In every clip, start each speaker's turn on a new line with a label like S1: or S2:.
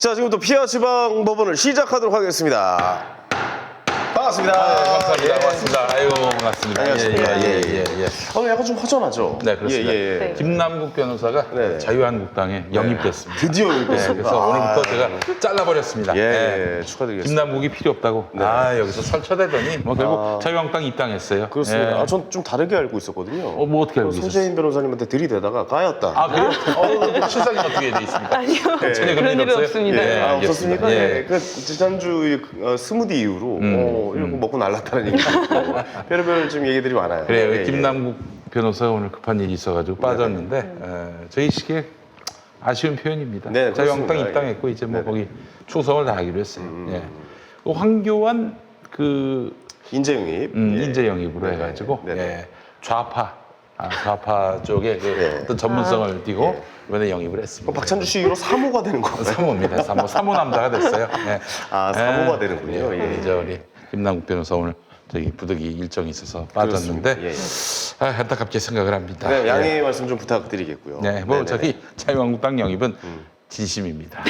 S1: 자, 지금부터 피하 지방 법원을 시작하도록 하겠습니다. 반갑습니다.
S2: 감사합니다. 고맙습니다. 아유, 반갑습니다.
S1: 안녕하십니까.
S2: 예.
S1: 약간 좀 허전하죠?
S2: 네, 그렇습니다.
S1: 예.
S2: 김남국 변호사가
S1: 네.
S2: 자유한국당에 영입됐습니다.
S1: 드디어
S2: 네,
S1: 영입됐습니다.
S2: 그래서 오늘부터 제가 잘라버렸습니다. 네.
S1: 축하드리겠습니다.
S2: 김남국이 필요 없다고.
S1: 네.
S2: 여기서 설쳐대더니 뭐 결국 자유한국당 입당했어요.
S1: 그렇습니다.
S2: 예.
S1: 전 좀 다르게 알고 있었거든요.
S2: 뭐 어떻게 알고 계셨어요?
S1: 손재인 변호사님한테 들이대다가 까였다.
S2: 아, 그래요? 실상이 어떻게 돼 있습니까?
S3: 아니요.
S2: 전혀
S3: 그런 일은
S2: 없어요?
S3: 없습니다.
S2: 예, 알겠습니다.
S1: 없었습니까?
S2: 예.
S1: 그 지난주 스무디 이후로 이런 거 먹고 날랐다는 얘기 별의별 좀 얘기들이 많아요.
S2: 그래요.
S1: 예.
S2: 김남국 변호사가 오늘 급한 일이 있어가지고 빠졌는데 저희 시기에 아쉬운 표현입니다.
S1: 네,
S2: 자유한국당
S1: 그렇습니다.
S2: 입당했고 이제 뭐
S1: 네.
S2: 거기 충성을 다하기로 했어요. 예. 그 황교안
S1: 인재 영입.
S2: 인재 영입으로
S1: 네.
S2: 해가지고
S1: 네.
S2: 예. 좌파 쪽에
S1: 네.
S2: 어떤 전문성을 띠고 이번에 영입을 했습니다.
S1: 박찬주 씨로 3호가 되는 건가요?
S2: 사모입니다. 사모 남자가 됐어요. 예.
S1: 아, 3호가 되는군요. 예.
S2: 이제 우리 김남국 변호사 오늘 저기 부득이 일정이 있어서 빠졌는데
S1: 그렇습니다.
S2: 안타깝게 생각을 합니다.
S1: 네, 양해 말씀 좀 부탁드리겠고요.
S2: 네, 뭐
S1: 네네네.
S2: 저기 자유한국당 영입은 진심입니다.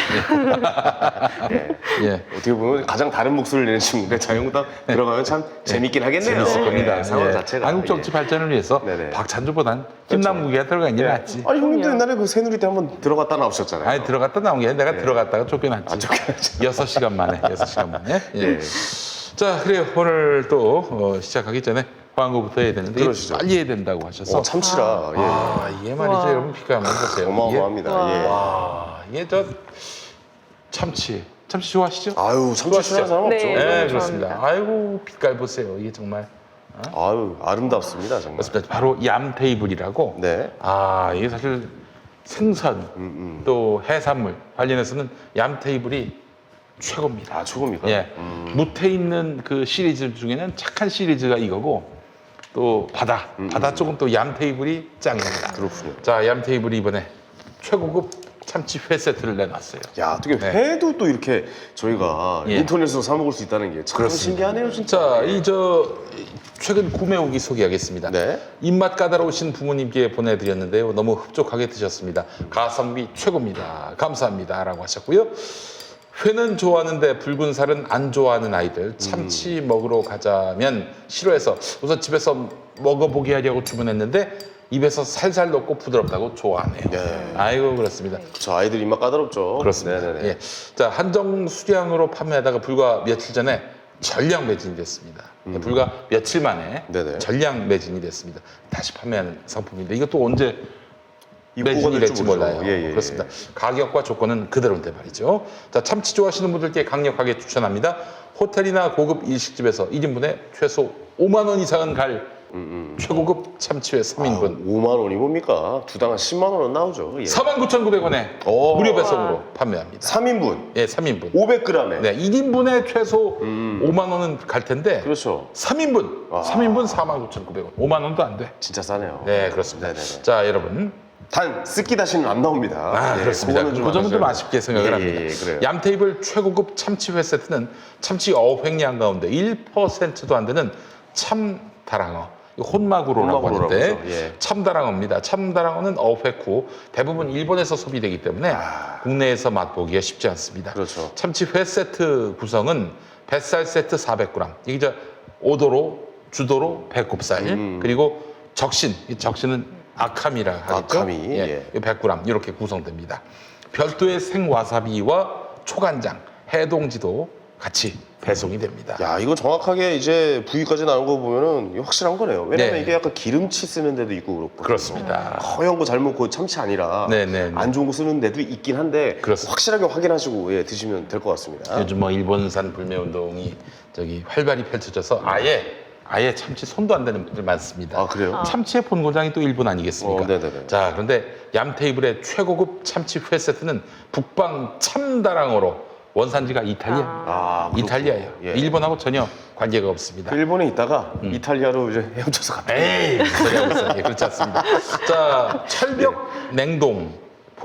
S2: 예.
S1: 어떻게 보면 가장 다른 목소리를 내는 친구인데 자유한국당 들어가면 참 재밌긴 하겠네요.
S2: 재밌을 겁니다.
S1: 네, 상황
S2: 예.
S1: 자체가.
S2: 한국 정치 발전을 위해서
S1: 네네.
S2: 박찬주보단 김남국이가 들어간 게 낫지.
S1: 아니 형님도 옛날에 그 새누리 때 한번 들어갔다 나오셨잖아요.
S2: 아니 들어갔다 나온 게 아니라 내가 들어갔다가 쫓겨났지.
S1: 쫓겨났죠.
S2: 6시간 만에. 6시간 만에. 예.
S1: 네.
S2: 자, 그래요. 오늘 또 시작하기 전에 광고부터 해야 되는데
S1: 그러시죠.
S2: 빨리 해야 된다고 하셔서
S1: 참치라.
S2: 이게 말이죠. 여러분 피가 한번 보세요.
S1: 어마어마합니다. 예.
S2: 이게 저 참치 좋아하시죠?
S1: 아유, 참치
S2: 좋아하시죠?
S1: 싫어하는 사람 없죠.
S3: 네.
S2: 네,
S3: 너무
S2: 그렇습니다.
S3: 좋아합니다.
S2: 아이고 빛깔 보세요. 이게 정말
S1: 아유, 아름답습니다, 정말.
S2: 그렇습니다. 바로 얌 테이블이라고.
S1: 네.
S2: 이게 사실 생선 또 해산물 관련해서는 얌 테이블이 최고입니다.
S1: 아, 최고입니까?
S2: 예, 무태 있는 그 시리즈 중에는 착한 시리즈가 이거고 또 바다 쪽은 또 얌 테이블이 짱입니다.
S1: 그렇군요.
S2: 자, 얌 테이블이 이번에 최고급 참치 회 세트를 내놨어요.
S1: 야, 어떻게 회도 또 이렇게 저희가
S2: 예.
S1: 인터넷으로 사 먹을 수 있다는 게 참 신기하네요, 진짜.
S2: 자, 최근 구매 후기 소개하겠습니다.
S1: 네.
S2: 입맛 까다로우신 부모님께 보내드렸는데요. 너무 흡족하게 드셨습니다. 가성비 최고입니다. 감사합니다라고 하셨고요. 회는 좋아하는데 붉은 살은 안 좋아하는 아이들 참치 먹으러 가자면 싫어해서 우선 집에서 먹어보게 하려고 주문했는데 입에서 살살 녹고 부드럽다고 좋아하네요.
S1: 네.
S2: 아이고 그렇습니다.
S1: 저 아이들 입맛 까다롭죠.
S2: 그렇습니다.
S1: 네네네.
S2: 예. 자, 한정 수량으로 판매하다가 불과 며칠 전에 전량 매진이 됐습니다. 예, 불과 며칠 만에
S1: 네네.
S2: 전량 매진이 됐습니다. 다시 판매하는 상품인데 이것도 언제
S1: 입고가
S2: 매진이
S1: 될지
S2: 될지
S1: 모르죠.
S2: 몰라요.
S1: 예.
S2: 그렇습니다. 가격과 조건은 그대로인데 말이죠. 자, 참치 좋아하시는 분들께 강력하게 추천합니다. 호텔이나 고급 일식집에서 1인분에 최소 5만 원 이상은 갈 최고급 참치회 3인분.
S1: 5만 원이 뭡니까? 두당 한 10만 원은 나오죠. 예.
S2: 49,900원에
S1: 오.
S2: 무료 배송으로 판매합니다.
S1: 3인분,
S2: 예, 3인분.
S1: 500g에.
S2: 네, 1인분에 최소 5만 원은 갈 텐데
S1: 그렇죠.
S2: 3인분, 3인분 49,900원. 5만 원도 안 돼.
S1: 진짜 싸네요.
S2: 네, 그렇습니다.
S1: 네네네.
S2: 자, 여러분.
S1: 단 쓰기 다시는 안 나옵니다. 예,
S2: 그렇습니다.
S1: 그거는
S2: 그 점은 좀
S1: 알아줘야
S2: 아쉽게 생각을
S1: 예,
S2: 합니다.
S1: 예, 그래요.
S2: 얌테이블 최고급 참치회 세트는 참치 어획량 가운데 1%도 안 되는 참다랑어, 혼마구로라고
S1: 혼마구로라고
S2: 하는데
S1: 하죠. 예.
S2: 참다랑어입니다. 참다랑어는 어획 후 대부분 일본에서 소비되기 때문에 국내에서 맛보기가 쉽지 않습니다.
S1: 그렇죠.
S2: 참치회 세트 구성은 뱃살 세트 400g, 이게 저 오도로, 주도로 배꼽살, 그리고 적신, 이 적신은 아카미라 하겠죠.
S1: 아카미, 예.
S2: 100g 이렇게 구성됩니다. 별도의 생와사비와 초간장, 해동지도 같이 배송이 됩니다.
S1: 야, 이거 정확하게 이제 부위까지 나온 거 보면은 이거 확실한 거네요. 왜냐면
S2: 네.
S1: 이게 약간 기름치 쓰는 데도 있고 그렇고.
S2: 그렇습니다.
S1: 허연 거 잘 먹고 참치 아니라
S2: 네.
S1: 안 좋은 거 쓰는 데도 있긴 한데
S2: 그렇습니다.
S1: 확실하게 확인하시고 예, 드시면 될 것 같습니다.
S2: 요즘 뭐 일본산 불매 운동이 저기 활발히 펼쳐져서 아예 참치 손도 안 대는 분들 많습니다.
S1: 아, 그래요?
S2: 참치의 본고장이 또 일본 아니겠습니까?
S1: 네네네.
S2: 자, 그런데 얌 테이블의 최고급 참치 회 세트는 북방 참다랑어로 원산지가 이탈리아.
S1: 아, 그렇군요.
S2: 이탈리아예요.
S1: 예.
S2: 일본하고 전혀 관계가 없습니다.
S1: 일본에 있다가 이탈리아로 이제 헤엄쳐서 갔다.
S2: 에이, 소리 하고 있어요. 예, 그렇지 않습니다. 자, 철벽 냉동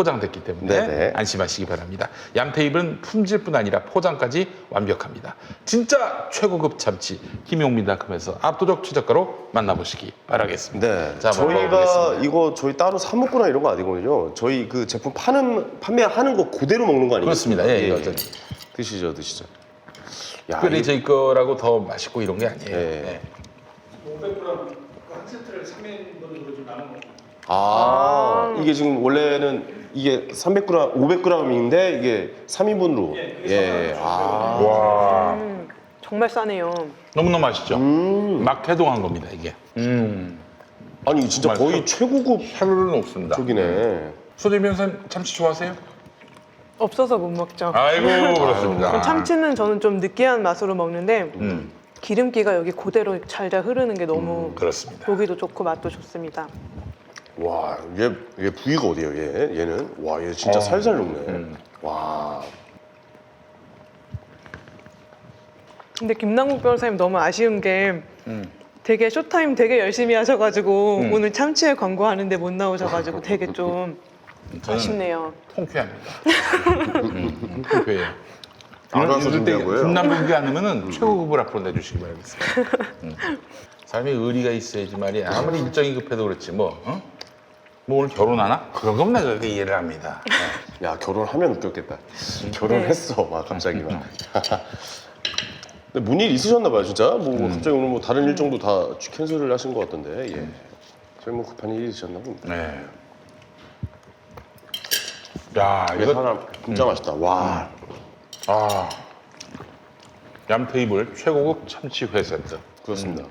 S2: 포장됐기 때문에
S1: 네네.
S2: 안심하시기 바랍니다. 얌테이블은 품질뿐 아니라 포장까지 완벽합니다. 진짜 최고급 참치 김용민닷컴에서 압도적 최저가로 만나보시기 바라겠습니다.
S1: 네.
S2: 자, 한번
S1: 저희가
S2: 먹어보겠습니다.
S1: 이거 저희 따로 사 먹거나 이런 거 아니거든요. 저희 그 제품 판매하는 거 그대로 먹는 거 아니에요?
S2: 그렇습니다. 예, 이거
S1: 드시죠. 야,
S2: 특별히
S1: 이게-
S2: 저희 거라고 더 맛있고 이런 게 아니에요.
S1: 네.
S2: 네.
S3: 500g 한 세트를 3인분으로 좀 나눠 먹고
S1: 이게 지금 원래는 이게 300g, 500g인데 이게 3인분으로. 예.
S2: 와,
S4: 정말 싸네요.
S2: 너무너무 맛있죠? 막 해동한 겁니다, 이게.
S1: 아니 진짜
S2: 정말
S1: 거의 최고급
S2: 샤르르 녹습니다.
S1: 쪽이네.
S2: 소재 변호사님 참치 좋아하세요?
S4: 없어서 못 먹죠.
S2: 아이고, 그렇습니다.
S4: 참치는 저는 좀 느끼한 맛으로 먹는데
S2: 음,
S4: 기름기가 여기 그대로 잘잘 흐르는 게 너무
S2: 그렇습니다.
S4: 보기도 좋고 맛도 좋습니다.
S1: 와, 얘 부위가 어디예요? 얘는 와, 얘 진짜 살살 녹네. 와,
S4: 근데 김남국 변호사님 너무 아쉬운 게 되게 쇼타임 되게 열심히 하셔가지고 오늘 참치회 광고하는데 못 나오셔가지고 되게 좀
S2: 저는
S4: 아쉽네요.
S2: 통쾌합니다. 통쾌해요.
S1: 알아서
S2: 이럴 때
S1: 준비한 거예요?
S2: 김남국이 아니면은 최고급을 앞으로 내주시기 바라겠습니다. 삶에 의리가 있어야지 말이야. 아무리 일정이 급해도 그렇지 뭐. 어? 뭐 오늘 결혼하나? 그런 건 내가 그렇게 이해를 합니다.
S1: 야 결혼하면 웃겼겠다. 결혼했어, 막 갑자기 막. 근데 문일 있으셨나 봐요, 진짜. 뭐 갑자기 오늘 뭐 다른 일정도 다 캔슬을 하신 것 같던데. 예. 저희 뭐 급한 일이 있으셨나 봅니다.
S2: 네. 야,
S1: 이게
S2: 이거
S1: 사람 진짜 맛있다. 와.
S2: 아, 얌테이블 최고급 참치 회 세트.
S1: 그렇습니다.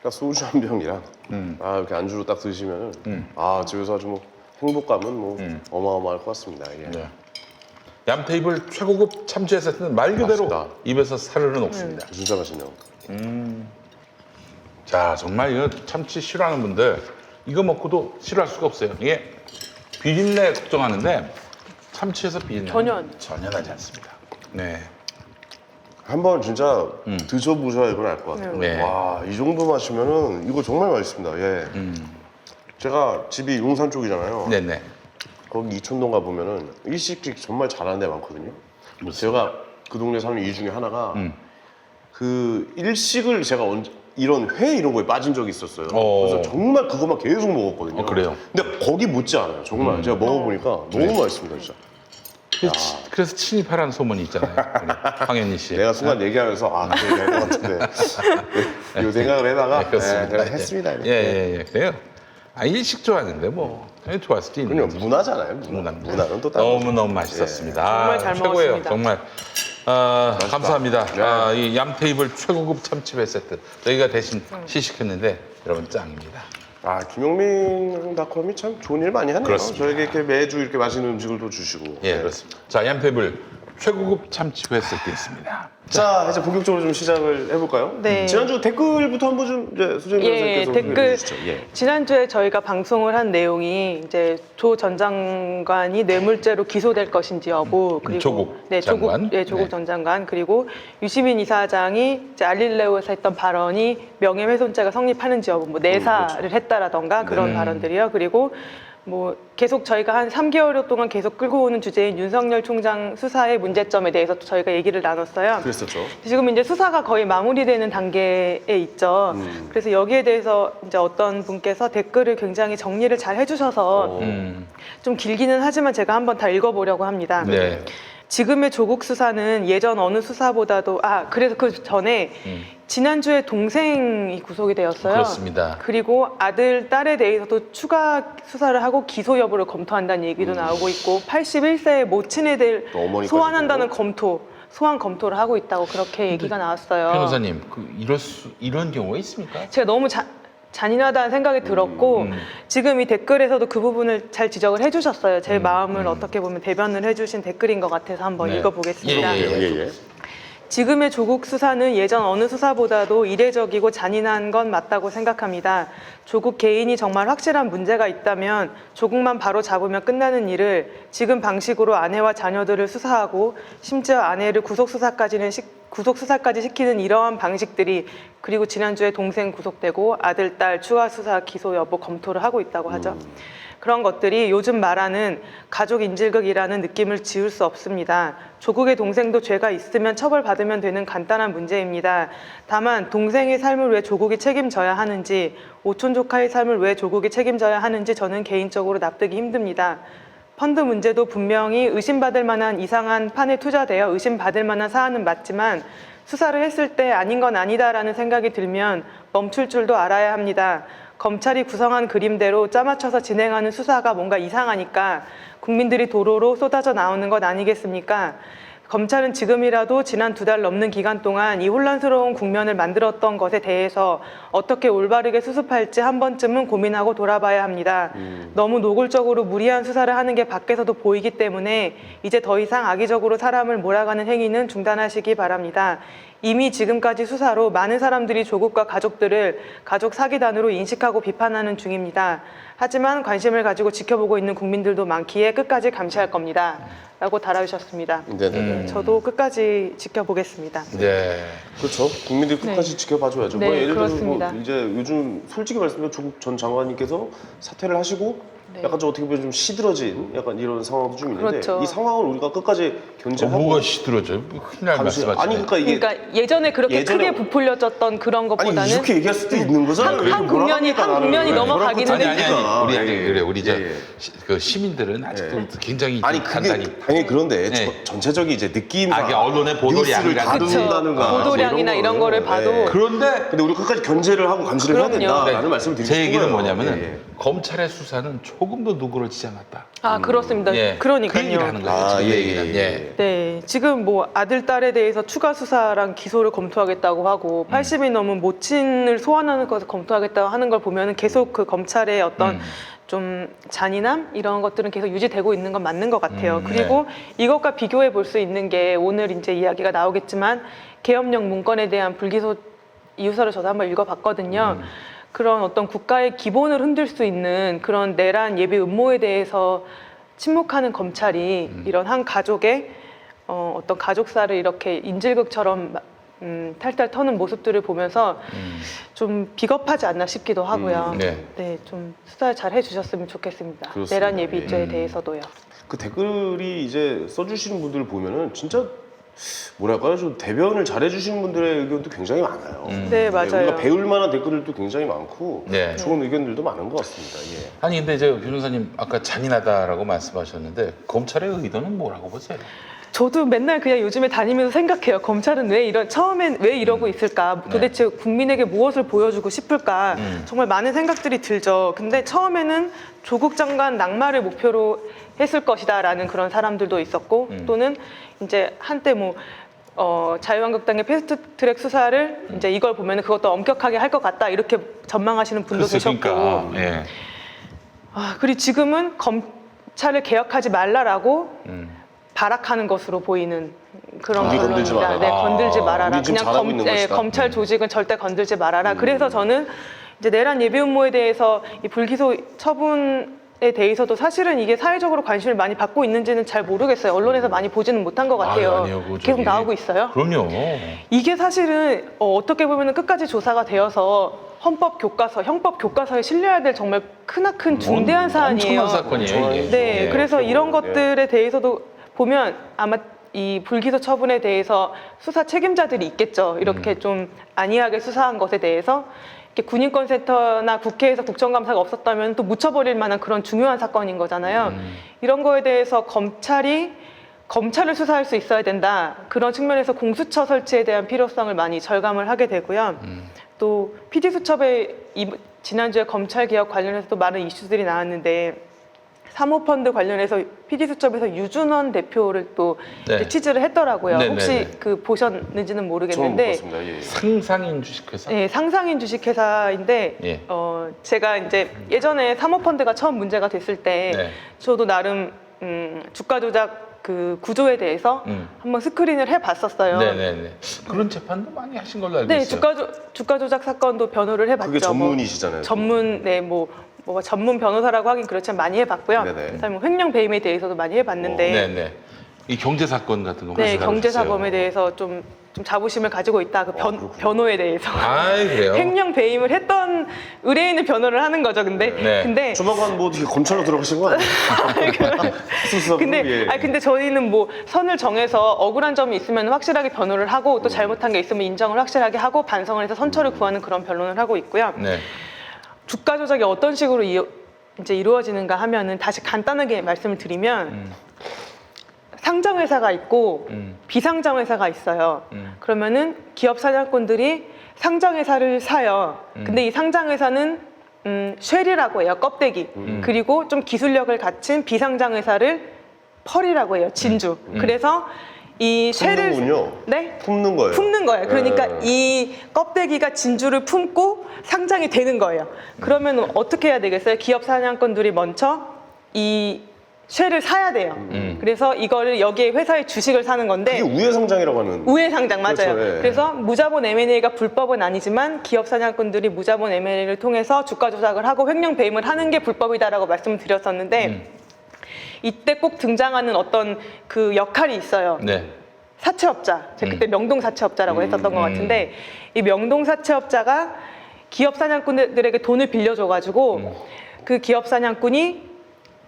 S1: 딱 소주 한 병이랑 이렇게 안주로 딱 드시면 집에서 아주 뭐 행복감은 뭐 어마어마할 것 같습니다. 예.
S2: 네. 얌테이블 최고급 참치 회 세트는 말 그대로
S1: 맛있다.
S2: 입에서 사르르 녹습니다.
S1: 진짜 맛있네요.
S2: 자, 정말 이거 참치 싫어하는 분들 이거 먹고도 싫어할 수가 없어요. 이게 비린내 걱정하는데 참치에서 비린내 전혀 나지 않습니다. 네.
S1: 한번 진짜 드셔보셔야 이걸 알 것 같아요.
S2: 네.
S1: 와, 이 정도 마시면은 이거 정말 맛있습니다. 예. 제가 집이 용산 쪽이잖아요.
S2: 네네.
S1: 거기 이촌동 가 보면은 일식집 정말 잘하는 데 많거든요. 제가 그 동네 사는 이유 중에 하나가 그 일식을 제가 이런 회 이런 거에 빠진 적이 있었어요. 그래서 정말 그것만 계속 먹었거든요.
S2: 그래요?
S1: 근데 거기 못지 않아요. 정말 제가 먹어보니까 너무 맛있습니다, 진짜.
S2: 그래서 친입하라는 소문이 있잖아요. 우리 황현희 씨.
S1: 내가 순간 얘기하면서 그 얘기할 것 같은데 이 생각을 해다가
S2: 네, 그렇습니다.
S1: 내가 했습니다.
S2: 예, 그래요. 일식 좋아하는데 뭐 당연히 좋아할 수도 있는
S1: 그럼요,
S2: 거지.
S1: 문화잖아요. 문화는 또 다른 거죠.
S2: 너무 맛있었습니다.
S4: 정말 잘
S2: 최고예요.
S4: 먹었습니다.
S2: 정말 감사합니다.
S1: 네.
S2: 이 얌테이블 최고급 참치회 세트 저희가 대신 시식했는데 여러분 짱입니다.
S1: 김용민닷컴이 참 좋은 일 많이 하네요.
S2: 그렇습니다.
S1: 저에게 이렇게 매주 이렇게 맛있는 음식을 또 주시고.
S2: 예, 그렇습니다. 자, 얌테이블 최고급 참치회 세트 있습니다.
S1: 자, 이제 본격적으로 좀 시작을 해볼까요?
S4: 네.
S1: 지난주 댓글부터 한번 좀 이제 수정 변호사님께서
S4: 댓글
S1: 주시죠. 예.
S4: 지난주에 저희가 방송을 한 내용이 이제 조 전 장관이 뇌물죄로 기소될 것인지 여부 그리고
S2: 조국
S4: 네,
S2: 장관.
S4: 조국
S2: 네.
S4: 전 장관 그리고 유시민 이사장이 이제 알릴레오에서 했던 발언이 명예훼손죄가 성립하는지 여부 뭐 내사를 했다라던가 그런 발언들이요. 그리고 뭐 계속 저희가 한 3개월 동안 계속 끌고 오는 주제인 윤석열 총장 수사의 문제점에 대해서 또 저희가 얘기를 나눴어요.
S1: 그랬었죠.
S4: 지금 이제 수사가 거의 마무리되는 단계에 있죠. 그래서 여기에 대해서 이제 어떤 분께서 댓글을 굉장히 정리를 잘 해주셔서 좀 길기는 하지만 제가 한번 다 읽어보려고 합니다.
S2: 네.
S4: 지금의 조국 수사는 예전 어느 수사보다도 그래서 그 전에 지난주에 동생이 구속이 되었어요.
S2: 그렇습니다.
S4: 그리고 아들, 딸에 대해서도 추가 수사를 하고 기소 여부를 검토한다는 얘기도 나오고 있고 81세의 모친에 대해
S1: 또 어머니까지도.
S4: 소환한다는 소환 검토를 하고 있다고 그렇게 얘기가 나왔어요.
S2: 변호사님, 이런 경우가 있습니까?
S4: 제가 너무 잔인하다는 생각이 들었고 지금 이 댓글에서도 그 부분을 잘 지적을 해주셨어요. 제 마음을 어떻게 보면 대변을 해주신 댓글인 것 같아서 한번
S2: 네.
S4: 읽어보겠습니다.
S1: 예.
S4: 지금의 조국 수사는 예전 어느 수사보다도 이례적이고 잔인한 건 맞다고 생각합니다. 조국 개인이 정말 확실한 문제가 있다면 조국만 바로 잡으면 끝나는 일을 지금 방식으로 아내와 자녀들을 수사하고 심지어 아내를 구속 수사까지는 구속 수사까지 시키는 이러한 방식들이 그리고 지난주에 동생 구속되고 아들, 딸 추가 수사 기소 여부 검토를 하고 있다고 하죠. 그런 것들이 요즘 말하는 가족 인질극이라는 느낌을 지울 수 없습니다. 조국의 동생도 죄가 있으면 처벌받으면 되는 간단한 문제입니다. 다만 동생의 삶을 왜 조국이 책임져야 하는지, 오촌 조카의 삶을 왜 조국이 책임져야 하는지 저는 개인적으로 납득이 힘듭니다. 펀드 문제도 분명히 의심받을 만한 이상한 판에 투자되어 의심받을 만한 사안은 맞지만 수사를 했을 때 아닌 건 아니다라는 생각이 들면 멈출 줄도 알아야 합니다. 검찰이 구성한 그림대로 짜맞춰서 진행하는 수사가 뭔가 이상하니까 국민들이 도로로 쏟아져 나오는 것 아니겠습니까? 검찰은 지금이라도 지난 2달 넘는 기간 동안 이 혼란스러운 국면을 만들었던 것에 대해서 어떻게 올바르게 수습할지 한 번쯤은 고민하고 돌아봐야 합니다. 너무 노골적으로 무리한 수사를 하는 게 밖에서도 보이기 때문에 이제 더 이상 악의적으로 사람을 몰아가는 행위는 중단하시기 바랍니다. 이미 지금까지 수사로 많은 사람들이 조국과 가족들을 가족 사기단으로 인식하고 비판하는 중입니다. 하지만 관심을 가지고 지켜보고 있는 국민들도 많기에 끝까지 감시할 겁니다. 라고 달아주셨습니다.
S1: 네네.
S4: 저도 끝까지 지켜보겠습니다.
S2: 네.
S1: 그렇죠. 국민들이 끝까지 지켜봐줘야죠.
S4: 네,
S1: 뭐 예를 들어서
S4: 그렇습니다.
S1: 뭐 이제 요즘 솔직히 말씀드리면 조국 전 장관님께서 사퇴를 하시고
S4: 네.
S1: 약간 좀 어떻게 보면 좀 시들어진 약간 이런 상황도 좀 있는데
S4: 그렇죠.
S1: 이 상황을 우리가 끝까지 견제하고
S2: 뭐가 시들어져? 큰일 날
S1: 감시-
S2: 말씀하시네.
S1: 아니 그러니까 이게
S4: 그러니까 예전에 그렇게
S1: 예전에-
S4: 크게 부풀려졌던 그런
S1: 아니
S4: 것보다는
S1: 이렇게 얘기할 수도 있는 거잖아요.
S4: 한
S1: 이렇게 뭐라
S4: 국면이-
S1: 합니까,
S4: 한
S1: 나를.
S4: 국면이
S1: 네.
S4: 넘어가기는
S1: 뭐라고
S2: 아니
S1: 합니까?
S2: 우리
S1: 예, 예.
S2: 그래 우리 이제
S1: 예, 예.
S2: 그 시민들은 아직도 굉장히
S1: 아니
S2: 좀
S1: 그게
S2: 간단히
S1: 당연히 그런데
S2: 네.
S1: 전체적인 이제 느낌상
S2: 이게 언론의 보도량이라든가
S1: 뉴스를 다룬다는가
S4: 그쵸. 보도량이나
S1: 뭐
S4: 이런 거를 봐도
S1: 예.
S2: 그런데
S1: 근데 우리 끝까지 견제를 하고 감시를 해야
S4: 그럼요.
S1: 된다라는 말씀을 드리고
S2: 제 얘기는
S1: 싶은 거예요.
S2: 뭐냐면은
S1: 예, 예.
S2: 검찰의 수사는 조금도 누그러지지 않았다.
S4: 아 그렇습니다.
S2: 예. 그
S4: 그러니까요.
S2: 얘기를 하는 거예요.
S1: 아,
S2: 지금
S1: 예,
S2: 얘기는.
S1: 예,
S2: 예.
S4: 네, 지금 뭐 아들, 딸에 대해서 추가 수사랑 기소를 검토하겠다고 하고 80이 넘은 모친을 소환하는 것을 검토하겠다고 하는 걸 보면은 계속 그 검찰의 어떤 좀 잔인함 이런 것들은 계속 유지되고 있는 건 맞는 것 같아요. 그리고 이것과 비교해 볼 수 있는 게 오늘 이제 이야기가 나오겠지만 계엄령 문건에 대한 불기소 이유서를 저도 한번 읽어봤거든요. 그런 어떤 국가의 기본을 흔들 수 있는 그런 내란 예비 음모에 대해서 침묵하는 검찰이 이런 한 가족의 어떤 가족사를 이렇게 인질극처럼 탈탈 터는 모습들을 보면서 좀 비겁하지 않나 싶기도 하고요.
S2: 네.
S4: 네, 좀 수사 잘 해주셨으면 좋겠습니다.
S1: 그렇습니다.
S4: 내란 예비죄에 대해서도요.
S1: 그 댓글이 이제 써주시는 분들을 보면은 진짜 뭐랄까요, 좀 대변을 잘해주시는 분들의 의견도 굉장히 많아요.
S4: 네, 맞아요.
S1: 우리가 배울 만한 댓글들도 굉장히 많고
S2: 네.
S1: 좋은 의견들도 많은 것 같습니다. 예.
S2: 아니 근데 이제 변호사님 아까 잔인하다라고 말씀하셨는데 검찰의 의도는 뭐라고 보세요?
S4: 저도 맨날 그냥 요즘에 다니면서 생각해요. 검찰은 처음엔 왜 이러고 있을까? 도대체 국민에게 무엇을 보여주고 싶을까? 정말 많은 생각들이 들죠. 근데 처음에는 조국 장관 낙마를 목표로 했을 것이다라는 그런 사람들도 있었고, 또는 이제 한때 자유한국당의 패스트트랙 수사를 이제 이걸 보면은 그것도 엄격하게 할 것 같다 이렇게 전망하시는 분도 계셨고,
S2: 그러니까 예.
S4: 그리고 지금은 검찰을 개혁하지 말라라고 발악하는 것으로 보이는 그런
S1: 우리 건들지
S4: 언론입니다.
S1: 말아라.
S4: 네, 건들지 말아라.
S1: 우리 지금 잘하고 있는 것이다.
S4: 검찰 조직은 절대 건들지 말아라. 그래서 저는 이제 내란 예비 음모에 대해서 이 불기소 처분에 대해서도 사실은 이게 사회적으로 관심을 많이 받고 있는지는 잘 모르겠어요. 언론에서 많이 보지는 못한 것 같아요.
S2: 아니요, 그거
S4: 계속
S2: 저기-
S4: 나오고 있어요.
S2: 그럼요.
S4: 이게 사실은 어떻게 보면 끝까지 조사가 되어서 형법 교과서에 실려야 될 정말 크나큰 중대한 사안이에요.
S2: 엄청난 사건이에요. 이게.
S4: 네,
S2: 예.
S4: 그래서 이런
S1: 예.
S4: 것들에 대해서도 보면 아마 이 불기소 처분에 대해서 수사 책임자들이 있겠죠. 이렇게 좀 안이하게 수사한 것에 대해서 이렇게 군인권센터나 국회에서 국정감사가 없었다면 또 묻혀버릴 만한 그런 중요한 사건인 거잖아요. 이런 거에 대해서 검찰을 수사할 수 있어야 된다. 그런 측면에서 공수처 설치에 대한 필요성을 많이 절감을 하게 되고요. 또 PD수첩에 지난주에 검찰개혁 관련해서 또 많은 이슈들이 나왔는데 사모펀드 관련해서 PD수첩에서 유준원 대표를 또
S2: 네.
S4: 이제 취재를 했더라고요.
S2: 네,
S4: 혹시
S2: 네, 네.
S4: 그 보셨는지는
S1: 처음
S4: 모르겠는데
S1: 봤습니다. 예.
S2: 상상인 주식회사.
S4: 네, 상상인 주식회사인데
S2: 예.
S4: 제가 이제 예전에 사모펀드가 처음 문제가 됐을 때
S2: 네.
S4: 저도 나름 주가 조작 그 구조에 대해서 한번 스크린을 해봤었어요.
S2: 네네네. 그런 재판도 많이 하신 걸로 알고
S4: 네,
S2: 있어요.
S4: 주가 조작 사건도 변호를 해봤죠.
S1: 그게 전문이시잖아요.
S4: 전문 변호사라고 하긴 그렇지만 많이 해봤고요.
S1: 네네.
S4: 그다음에 횡령 배임에 대해서도 많이 해봤는데,
S2: 네네. 이 경제 사건 같은 거
S4: 네,
S2: 많이
S4: 경제
S2: 다루셨어요.
S4: 사범에 대해서 좀 좀 자부심을 가지고 있다. 그 변호에 대해서.
S2: 아이, 그래요?
S4: 횡령 배임을 했던 의뢰인을 변호를 하는 거죠. 근데
S2: 네.
S4: 근데
S1: 조만간 뭐 어떻게 검찰로 들어가신 거 아니에요? 수사부로?
S4: 근데
S1: 예.
S4: 근데 저희는 뭐 선을 정해서 억울한 점이 있으면 확실하게 변호를 하고 또 잘못한 게 있으면 인정을 확실하게 하고 반성을 해서 선처를 구하는 그런 변론을 하고 있고요.
S2: 네.
S4: 주가 조작이 어떤 식으로 이제 이루어지는가 하면은 다시 간단하게 말씀을 드리면 상장회사가 있고 비상장회사가 있어요. 그러면은 기업 사냥꾼들이 상장회사를 사요. 근데 이 상장회사는 쉘이라고 해요. 껍데기. 그리고 좀 기술력을 갖춘 비상장회사를 펄이라고 해요. 진주. 그래서 이 쉘을
S1: 품는군요.
S4: 네?
S1: 품는 거예요.
S4: 품는 거예요. 그러니까
S1: 네.
S4: 이 껍데기가 진주를 품고 상장이 되는 거예요. 그러면 어떻게 해야 되겠어요? 기업 사냥꾼들이 먼저 이 쉘을 사야 돼요. 그래서 이거를 여기에 회사의 주식을 사는 건데
S1: 이게 우회상장이라고 하는.
S4: 우회 상장 맞아요.
S1: 그렇죠, 예.
S4: 그래서 무자본 M&A가 불법은 아니지만 기업 사냥꾼들이 무자본 M&A를 통해서 주가 조작을 하고 횡령 배임을 하는 게 불법이다라고 말씀을 드렸었는데 이때 꼭 등장하는 어떤 그 역할이 있어요.
S2: 네.
S4: 사채업자. 제가 그때 명동 사채업자라고 했었던 것 같은데 이 명동 사채업자가 기업 사냥꾼들에게 돈을 빌려줘가지고 그 기업 사냥꾼이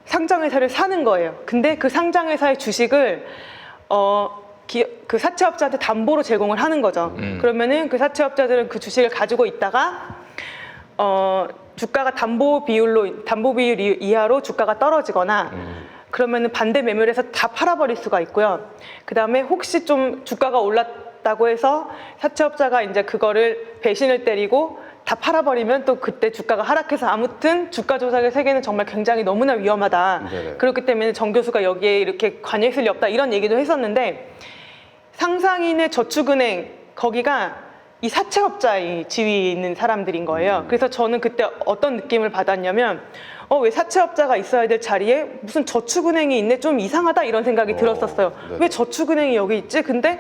S4: 상장회사를 사는 거예요. 근데 그 상장회사의 주식을 그 사채업자한테 담보로 제공을 하는 거죠. 그러면은 그 사채업자들은 그 주식을 가지고 있다가 주가가 담보 비율 이하로 주가가 떨어지거나 그러면은 반대 매물에서 다 팔아버릴 수가 있고요. 그 다음에 혹시 좀 주가가 올랐다고 해서 사채업자가 이제 그거를 배신을 때리고 다 팔아버리면 또 그때 주가가 하락해서 아무튼 주가 조작의 세계는 정말 굉장히 너무나 위험하다.
S1: 네네.
S4: 그렇기 때문에 정 교수가 여기에 이렇게 관여했을 리 없다 이런 얘기도 했었는데 상상인의 저축은행 거기가 이 사채업자의 지위에 있는 사람들인 거예요. 그래서 저는 그때 어떤 느낌을 받았냐면 왜 사채업자가 있어야 될 자리에 무슨 저축은행이 있네 좀 이상하다 이런 생각이 들었었어요.
S1: 네네.
S4: 왜 저축은행이 여기 있지? 근데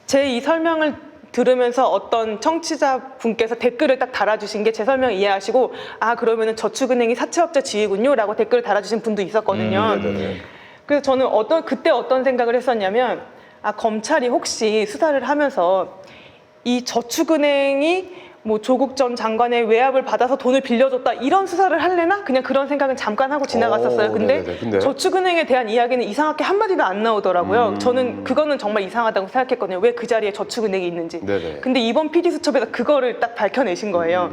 S4: 제 이 설명을 들으면서 어떤 청취자분께서 댓글을 딱 달아주신 게 제 설명 이해하시고 그러면은 저축은행이 사채업자 지위군요 라고 댓글을 달아주신 분도 있었거든요.
S1: 네네.
S4: 그래서 저는 그때 어떤 생각을 했었냐면 검찰이 혹시 수사를 하면서 이 저축은행이 뭐 조국 전 장관의 외압을 받아서 돈을 빌려줬다 이런 수사를 할래나? 그냥 그런 생각은 잠깐 하고 지나갔었어요. 근데
S1: 네네네.
S4: 저축은행에 대한 이야기는 이상하게 한마디도 안 나오더라고요. 저는 그거는 정말 이상하다고 생각했거든요. 왜 그 자리에 저축은행이 있는지.
S1: 네네.
S4: 근데 이번 PD수첩에서 그거를 딱 밝혀내신 거예요.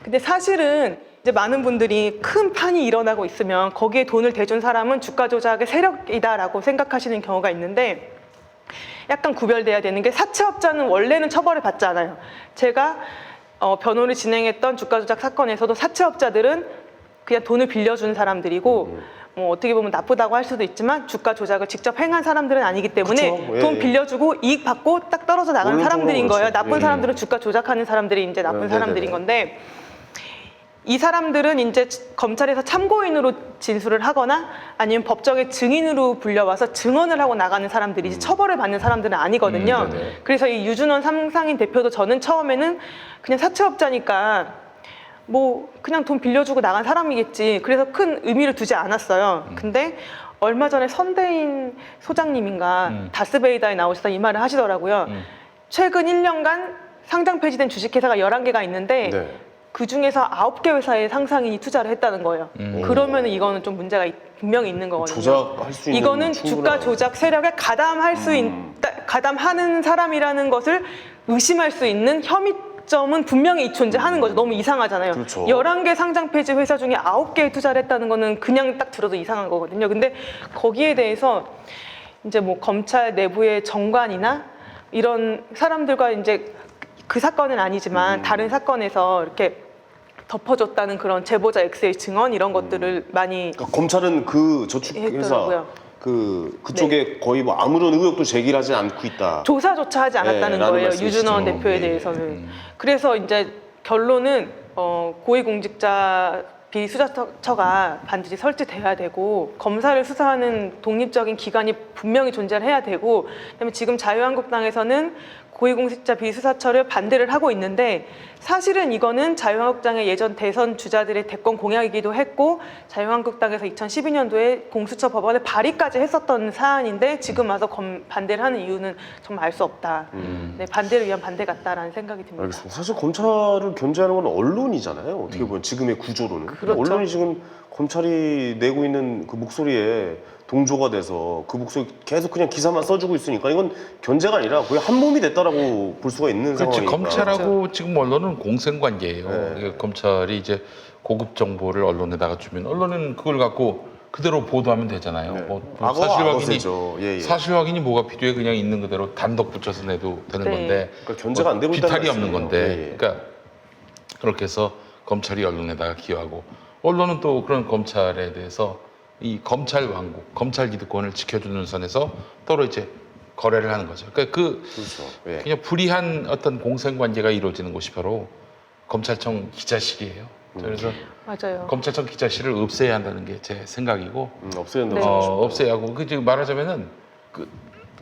S4: 근데 사실은 이제 많은 분들이 큰 판이 일어나고 있으면 거기에 돈을 대준 사람은 주가 조작의 세력이다라고 생각하시는 경우가 있는데 약간 구별돼야 되는 게 사채업자는 원래는 처벌을 받지 않아요. 제가 변호를 진행했던 주가 조작 사건에서도 사채업자들은 그냥 돈을 빌려준 사람들이고 뭐 어떻게 보면 나쁘다고 할 수도 있지만 주가 조작을 직접 행한 사람들은 아니기 때문에
S1: 그쵸. 예,
S4: 돈
S1: 예.
S4: 빌려주고 이익 받고 딱 떨어져 나가는
S1: 원론적으로
S4: 사람들인 거예요.
S1: 그렇죠.
S4: 나쁜
S1: 예.
S4: 사람들은 주가 조작하는 사람들이 이제 나쁜
S1: 네네네.
S4: 사람들인 건데 이 사람들은 이제 검찰에서 참고인으로 진술을 하거나 아니면 법정의 증인으로 불려와서 증언을 하고 나가는 사람들이지 처벌을 받는 사람들은 아니거든요.
S1: 네네.
S4: 그래서 이 유준원 상상인 대표도 저는 처음에는 그냥 사채업자니까 뭐 그냥 돈 빌려주고 나간 사람이겠지. 그래서 큰 의미를 두지 않았어요. 근데 얼마 전에 선대인 소장님인가 다스베이다에 나오셔서 이 말을 하시더라고요. 최근 1년간 상장 폐지된 주식회사가 11개가 있는데
S1: 네.
S4: 그 중에서 9개 회사에 상상인이 투자를 했다는 거예요. 그러면은 이거는 좀 문제가 분명히 있는 거거든요.
S1: 조작할 수 있는
S4: 이거는
S1: 충분한-
S4: 주가 조작 세력에 가담할 수 가담하는 사람이라는 것을 의심할 수 있는 혐의점은 분명히 존재하는 거죠. 너무 이상하잖아요.
S1: 그렇죠.
S4: 11개 상장 폐지 회사 중에 9개에 투자를 했다는 거는 그냥 딱 들어도 이상한 거거든요. 근데 거기에 대해서 이제 뭐 검찰 내부의 정관이나 이런 사람들과 이제 그 사건은 아니지만 다른 사건에서 이렇게 덮어줬다는 그런 제보자 X의 증언 이런 것들을 많이
S1: 그러니까 검찰은 그 저축회사
S4: 했더라고요.
S1: 그쪽에 거의 뭐 아무런 의혹도 제기하지 않고 있다.
S4: 조사조차 하지 않았다는
S1: 라는
S4: 거예요.
S1: 말씀이시죠.
S4: 유준원 대표에
S1: 예.
S4: 대해서는. 그래서 이제 결론은 고위공직자 비수사처가 반드시 설치돼야 되고 검사를 수사하는 독립적인 기관이 분명히 존재를 해야 되고 그다음에 지금 자유한국당에서는 고위공직자 비수사처를 반대를 하고 있는데 사실은 이거는 자유한국당의 예전 대선 주자들의 대권 공약이기도 했고 자유한국당에서 2012년도에 공수처 법안에 발의까지 했었던 사안인데 지금 와서 반대를 하는 이유는 정말 알 수 없다. 네, 반대를 위한 반대 같다라는 생각이 듭니다.
S1: 알겠습니다. 사실 검찰을 견제하는 건 언론이잖아요. 어떻게 보면 지금의 구조로는.
S4: 그렇죠.
S1: 언론이 지금 검찰이 내고 있는 그 목소리에 동조가 돼서 그 목소리 계속 그냥 기사만 써주고 있으니까 이건 견제가 아니라 거의 한 몸이 됐다라고 볼 수가 있는
S2: 그렇지.
S1: 상황이니까.
S2: 검찰하고 지금 언론은 공생관계예요.
S1: 네.
S2: 그러니까 검찰이 이제 고급 정보를 언론에다가 주면 언론은 그걸 갖고 그대로 보도하면 되잖아요.
S1: 네.
S2: 뭐
S1: 악어세죠. 예, 예.
S2: 사실 확인이 뭐가 필요해 그냥 있는 그대로 단독 붙여서 내도 되는
S4: 네.
S2: 건데
S1: 그러니까 견제가 안 되고 있다는
S2: 비탈이 없는
S1: 말씀이에요.
S2: 건데
S1: 예, 예.
S2: 그러니까 그렇게 해서 검찰이 언론에다가 기여하고 언론은 또 그런 검찰에 대해서 이 검찰 왕국, 검찰 기득권을 지켜주는 선에서 서로 이제 거래를 하는 거죠. 그러니까
S1: 그렇죠. 예.
S2: 그냥 불이한 어떤 공생관계가 이루어지는 곳이 바로 검찰청 기자실이에요. 그래서
S4: 맞아요.
S2: 검찰청 기자실을 없애야 한다는 게 제 생각이고
S1: 없애야 된다고
S4: 네.
S1: 생각하시고.
S2: 없애야 하고 그 지금 말하자면은 그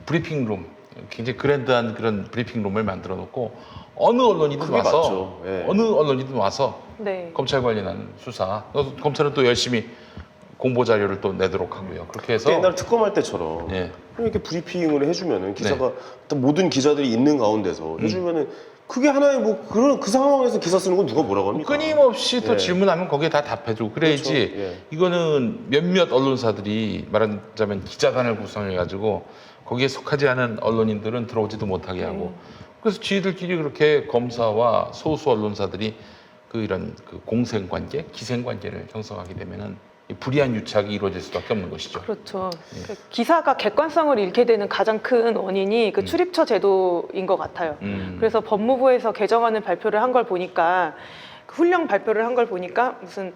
S2: 브리핑룸 굉장히 그랜드한 그런 브리핑룸을 만들어 놓고 어느 언론이든
S1: 그게
S2: 와서
S1: 맞죠. 예.
S2: 어느 언론이든 와서
S4: 네.
S2: 검찰 관련한 수사 검찰은 또 열심히 공보 자료를 또 내도록 하고요. 그렇게 해서
S1: 옛날 특검할 때처럼
S2: 예.
S1: 이렇게 브리핑을 해주면은 기사가 또 모든 기자들이 있는 가운데서 해주면은 그게 하나의 뭐 그런 그 상황에서 기사 쓰는 건 누가 뭐라고 합니까?
S2: 끊임없이 또
S1: 예.
S2: 질문하면 거기에 다 답해주고 그래야지.
S1: 그렇죠. 예.
S2: 이거는 몇몇 언론사들이 말하자면 기자단을 구성해가지고 거기에 속하지 않은 언론인들은 들어오지도 못하게 하고 그래서 지들끼리 그렇게 검사와 소수 언론사들이 그 이런 그 공생관계, 기생관계를 형성하게 되면은 이 불이한 유착이 이루어질 수밖에 없는 것이죠.
S4: 그렇죠. 그 기사가 객관성을 잃게 되는 가장 큰 원인이 그 출입처 제도인 것 같아요. 그래서 법무부에서 개정안을 발표를 한 걸 보니까 그 훈령 발표를 한 걸 보니까 무슨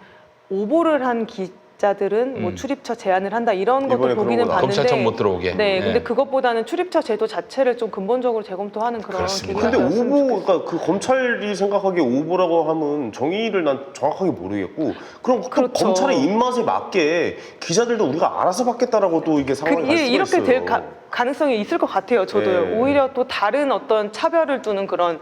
S4: 오보를 한 기자들은 뭐 출입처 제한을 한다 이런
S1: 이번에
S4: 것도
S1: 그런
S4: 보기는
S1: 거
S4: 봤는데
S2: 검찰청 못 들어오게.
S4: 네, 근데
S2: 네.
S4: 그것보다는 출입처 제도 자체를 좀 근본적으로 재검토하는 그런
S2: 그렇습니다.
S4: 계기가
S1: 근데
S4: 되었으면
S1: 오보,
S4: 좋겠어요.
S1: 그러니까 그 검찰이 생각하기에 오보라고 하면 정의를 난 정확하게 모르겠고 그럼 또
S4: 그렇죠.
S1: 검찰의 입맛에 맞게 기자들도 우리가 알아서 받겠다라고 또 이게 상황이 갈 수가
S4: 이렇게
S1: 있어요.
S4: 될 가능성이 있을 것 같아요. 저도요.
S1: 네.
S4: 오히려 또 다른 어떤 차별을 두는 그런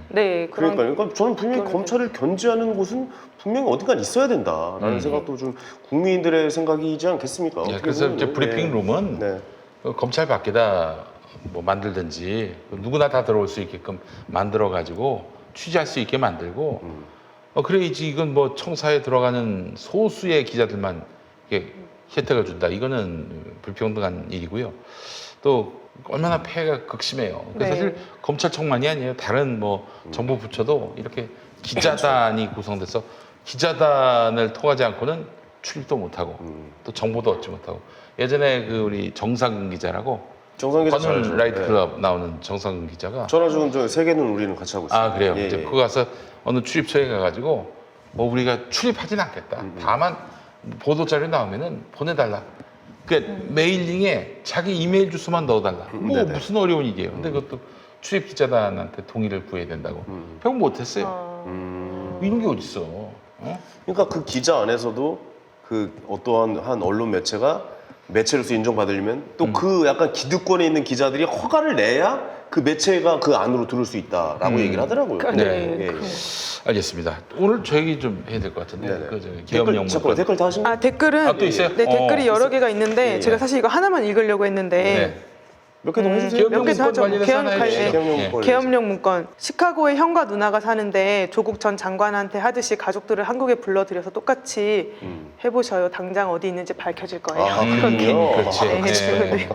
S4: 네 그런
S1: 그러니까 저는 분명히
S4: 그런
S1: 검찰을 견제하는 곳은 분명히 어딘가 있어야 된다라는 생각도 좀 국민들의 생각이지 않겠습니까?
S2: 예,
S1: 어떻게
S2: 그래서 이제
S1: 보면은.
S2: 브리핑룸은
S1: 네.
S2: 그 검찰 밖에다 뭐 만들든지 누구나 다 들어올 수 있게끔 만들어 가지고 취재할 수 있게 만들고 그래야지 이건 뭐 청사에 들어가는 소수의 기자들만 이게 혜택을 준다. 이거는 불평등한 일이고요. 또 얼마나 폐해가 극심해요.
S4: 네.
S2: 사실 검찰청만이 아니에요. 다른 뭐 정부 부처도 이렇게 기자단이 구성돼서 기자단을 통하지 않고는 출입도 못하고 또 정보도 얻지 못하고 예전에 그 우리 정상근 기자라고
S1: 정상 기자 잘
S2: 건널
S1: 알죠.
S2: 라이트
S1: 네.
S2: 클럽 나오는 정상근 기자가
S1: 전화 지금 저 세계는 우리는 같이 하고 있어요.
S2: 아 그래요.
S1: 예,
S2: 이제
S1: 예.
S2: 그거 가서 어느 출입처에 가가지고 뭐 우리가 출입하진 않겠다. 다만 보도 자료 나오면은 보내달라. 그러니까 메일링에 자기 이메일 주소만 넣어달라. 뭐
S1: 네네.
S2: 무슨 어려운 일이에요. 근데 그것도 출입 기자단한테 동의를 구해야 된다고. 결국 못했어요. 이런 게 어딨어? 어?
S1: 그러니까 그 기자 안에서도 그 어떠한 한 언론 매체가 매체로서 인정받으려면 또 그 약간 기득권에 있는 기자들이 허가를 내야 그 매체가 그 안으로 들을 수 있다라고 얘기를 하더라고요.
S4: 네.
S1: 예, 예.
S2: 알겠습니다. 오늘 저 얘기 좀 해야 될 것 같은데.
S1: 네네.
S2: 그 저
S1: 댓글,
S2: 기업용
S1: 잠깐만 댓글 다 하신 거예요?
S4: 댓글은
S2: 아, 또 있어요?
S4: 네, 댓글이 여러 개가 있는데
S1: 예.
S4: 제가 사실 이거 하나만 읽으려고 했는데
S2: 네.
S1: 몇 개 더 해주세요.
S2: 기업용
S4: 몇 개 더
S2: 문건
S4: 하죠.
S2: 관련해서
S4: 개헌
S2: 하나
S4: 관련-
S2: 해주세요.
S1: 개업용
S2: 예.
S1: 문건.
S4: 계엄령 문건. 시카고에 형과 누나가 사는데 조국 전 장관한테 하듯이 가족들을 한국에 불러들여서 똑같이 해보셔요. 당장 어디 있는지 밝혀질 거예요.
S1: 아,
S4: 그렇게.
S1: 그렇군요.
S2: 그렇지.
S4: 네,
S2: 네.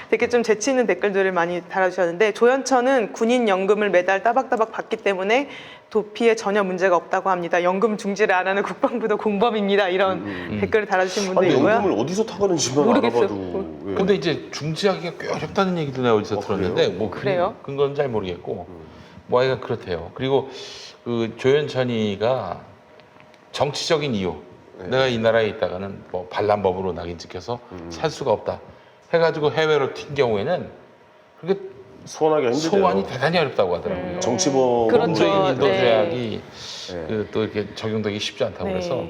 S4: 되게 좀 재치 있는 댓글들을 많이 달아주셨는데 조현천은 군인 연금을 매달 따박따박 받기 때문에 도피에 전혀 문제가 없다고 합니다. 연금 중지를 안 하는 국방부도 공범입니다. 이런 댓글을 달아주신 분도
S1: 아니
S4: 있고요.
S1: 연금을 어디서 타가는지만
S4: 모르겠어요.
S1: 알아봐도 예.
S2: 근데 이제 중지하기가 꽤 어렵다는 얘기도 내가 어디서 들었는데
S1: 그래요?
S2: 뭐
S4: 그래요?
S2: 근거는 잘 모르겠고 뭐 아이가 그렇대요. 그리고 그 조현천이가 정치적인 이유 내가 이 나라에 있다가는 뭐 반란법으로 낙인 찍혀서 살 수가 없다 해가지고 해외로 튄 경우에는 그게
S1: 소환하기가 힘들대요.
S2: 소환이 대단히 어렵다고 하더라고요.
S1: 정치범
S4: 그렇죠.
S2: 범죄인 인도
S4: 네.
S2: 조약이
S1: 네.
S2: 그 또 이렇게 적용되기 쉽지 않다고
S4: 네.
S2: 그래서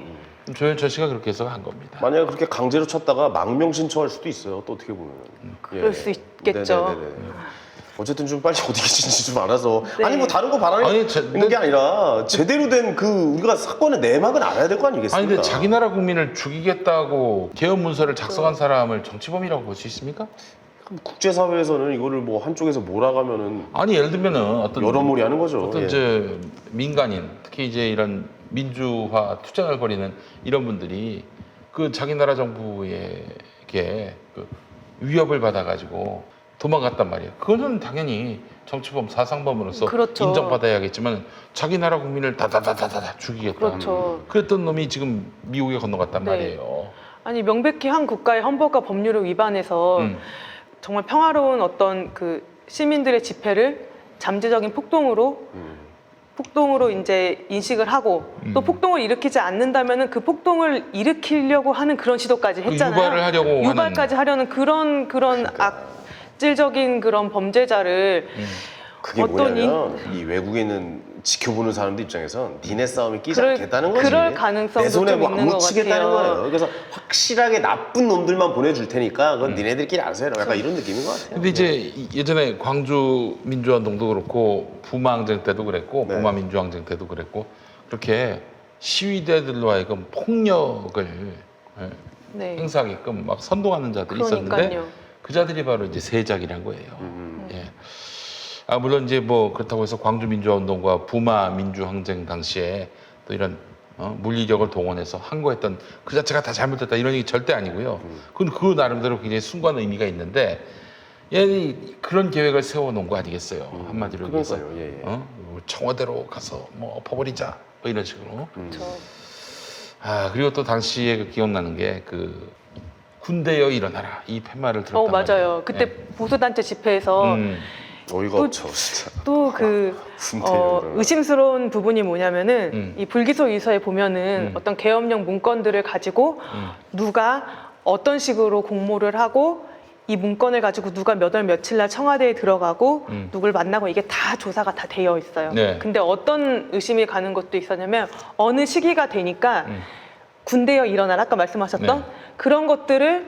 S2: 조현천 씨가 그렇게 해서 한 겁니다.
S1: 만약에 그렇게 강제로 쳤다가 망명 신청할 수도 있어요. 또 어떻게 보면
S4: 그럴 수 있겠죠.
S1: 네네네네. 어쨌든 좀 빨리 어디 계신지 좀 알아서
S4: 네.
S1: 아니 뭐 다른 거 바라는
S2: 아니,
S1: 게 아니라 제대로 된 그 우리가 사건의 내막은 알아야 될 거 아니겠습니까?
S2: 아니 근데 자기 나라 국민을 죽이겠다고 계엄 문서를 작성한 사람을 정치범이라고 볼 수 있습니까?
S1: 국제사회에서는 이거를 뭐 한쪽에서 몰아가면은
S2: 아니 예를 들면은 어떤
S1: 여러모리 하는 거죠.
S2: 어떤
S1: 예.
S2: 이제 민간인 특히 이제 이런 민주화 투쟁을 벌이는 이런 분들이 그 자기 나라 정부에게 그 위협을 받아가지고 도망갔단 말이에요. 그거는 당연히 정치범 사상범으로서
S4: 그렇죠.
S2: 인정받아야겠지만 자기 나라 국민을 다다다다다 죽이겠다.
S4: 그렇죠.
S2: 그랬던 놈이 지금 미국에 건너갔단
S4: 네.
S2: 말이에요.
S4: 아니 명백히 한 국가의 헌법과 법률을 위반해서 정말 평화로운 어떤 그 시민들의 집회를 잠재적인 폭동으로 이제 인식을 하고 또 폭동을 일으키지 않는다면은 그 폭동을 일으키려고 하는 그런 시도까지
S2: 그
S4: 했잖아요.
S2: 유발을 하려고
S4: 유발까지 하려는 그런 악질적인 그런 범죄자를
S1: 그게
S4: 어떤
S1: 뭐냐면 이 외국에 있는 지켜보는 사람들 입장에선 니네 싸움이 끼지
S4: 그럴-
S1: 않겠다는 거지.
S4: 그럴 가능성도
S1: 내 손에
S4: 좀
S1: 뭐
S4: 있는
S1: 안
S4: 것
S1: 묻히겠다는
S4: 같아요.
S1: 거예요. 그래서 확실하게 나쁜 놈들만 보내줄 테니까 그건 니네들끼리 알아서 해라. 약간 이런 느낌인 것 같아요.
S2: 근데 이제 예전에 광주 민주화운동도 그렇고 부마항쟁 때도 그랬고
S1: 네.
S2: 부마 민주항쟁 때도 그랬고 그렇게 시위대들로 하여금 폭력을
S4: 네.
S2: 행사하게끔 막 선동하는 자들이 있었는데
S4: 그러니까요.
S2: 그 자들이 바로 이제 세작이란 거예요. 예. 아 물론 이제 뭐 그렇다고 해서 광주 민주화운동과 부마 민주항쟁 당시에 또 이런 물리력을 동원해서 항거했던 그 자체가 다 잘못됐다 이런 얘기 절대 아니고요. 그건 그 나름대로 굉장히 숭고한 의미가 있는데 얘는 그런 계획을 세워놓은 거 아니겠어요. 한마디로 얘기해서
S1: 그러니까요. 예, 예.
S2: 뭐 청와대로 가서 뭐 엎어버리자 뭐 이런 식으로.
S4: 그렇죠.
S2: 아 그리고 또 당시에 그 기억나는 게 그 군대여 일어나라 이 팻말을 들었단
S4: 맞아요.
S2: 말이에요.
S4: 그때
S2: 예.
S4: 보수단체 집회에서
S1: 어이가
S4: 또-
S1: 없죠, 진짜.
S4: 또 그
S1: 군대요.
S4: 의심스러운 부분이 뭐냐면은 이 불기소 유서에 보면은 어떤 계엄령 문건들을 가지고 누가 어떤 식으로 공모를 하고 이 문건을 가지고 누가 몇 월 며칠 날 청와대에 들어가고 누굴 만나고 이게 다 조사가 다 되어 있어요.
S2: 네.
S4: 근데 어떤 의심이 가는 것도 있었냐면 어느 시기가 되니까 군대여 일어나라 아까 말씀하셨던
S2: 네.
S4: 그런 것들을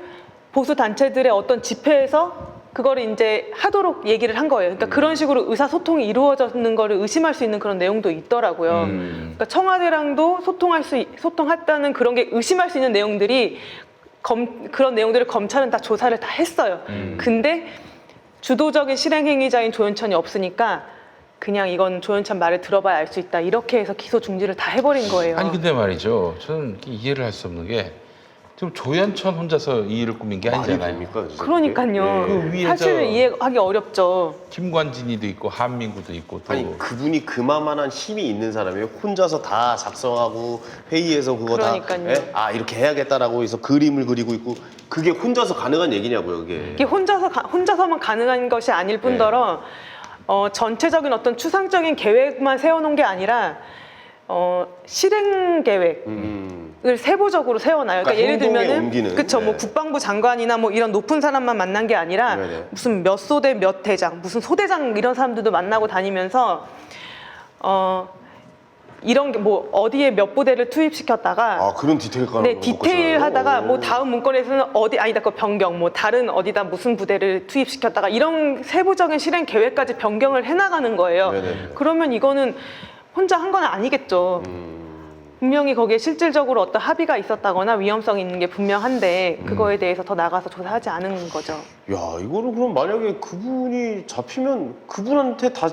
S4: 보수 단체들의 어떤 집회에서 그거를 이제 하도록 얘기를 한 거예요. 그러니까 그런 식으로 의사소통이 이루어졌는 거를 의심할 수 있는 그런 내용도 있더라고요. 그러니까 청와대랑도 소통했다는 그런 게 의심할 수 있는 내용들이 그런 내용들을 검찰은 다 조사를 다 했어요. 근데 주도적인 실행행위자인 조현천이 없으니까 그냥 이건 조현천 말을 들어봐야 알 수 있다. 이렇게 해서 기소 중지를 다 해버린 거예요.
S2: 아니 근데 말이죠. 저는 이해를 할 수 없는 게 지금 조현천 혼자서 이 일을 꾸민 게
S1: 말이
S2: 아니잖아요.
S1: 됩니까? 진짜
S4: 그러니까요.
S1: 그게?
S2: 그 위에
S4: 사실을
S2: 저-
S4: 이해하기 어렵죠.
S2: 김관진이도 있고 한민구도 있고 또
S1: 아니 그분이 그만한 힘이 있는 사람이에요. 혼자서 다 작성하고 회의에서 그거
S4: 그러니까요.
S1: 다 이렇게 해야겠다라고 해서 그림을 그리고 있고 그게 혼자서 가능한 얘기냐고요, 그게.
S4: 이게 혼자서만 가능한 것이 아닐 뿐더러 전체적인 어떤 추상적인 계획만 세워놓은 게 아니라 실행 계획을 세부적으로 세워놔요. 그러니까,
S1: 그러니까
S4: 예를
S1: 행동에
S4: 들면은
S1: 옮기는,
S4: 그쵸, 뭐
S1: 네.
S4: 국방부 장관이나 뭐 이런 높은 사람만 만난 게 아니라
S1: 네네.
S4: 무슨 몇 소대 몇 대장, 무슨 소대장 이런 사람들도 만나고 다니면서 이런 게 뭐 어디에 몇 부대를 투입시켰다가
S1: 아 그런 디테일까지.
S4: 네, 디테일하다가 뭐 다음 문건에서는 그 변경, 뭐 다른 어디다 무슨 부대를 투입시켰다가 이런 세부적인 실행 계획까지 변경을 해나가는 거예요.
S1: 네네.
S4: 그러면 이거는 혼자 한 건 아니겠죠. 분명히 거기에 실질적으로 어떤 합의가 있었다거나 위험성이 있는 게 분명한데 그거에 대해서 더 나가서 조사하지 않은 거죠.
S1: 야 이거는 그럼 만약에 그분이 잡히면 그분한테 다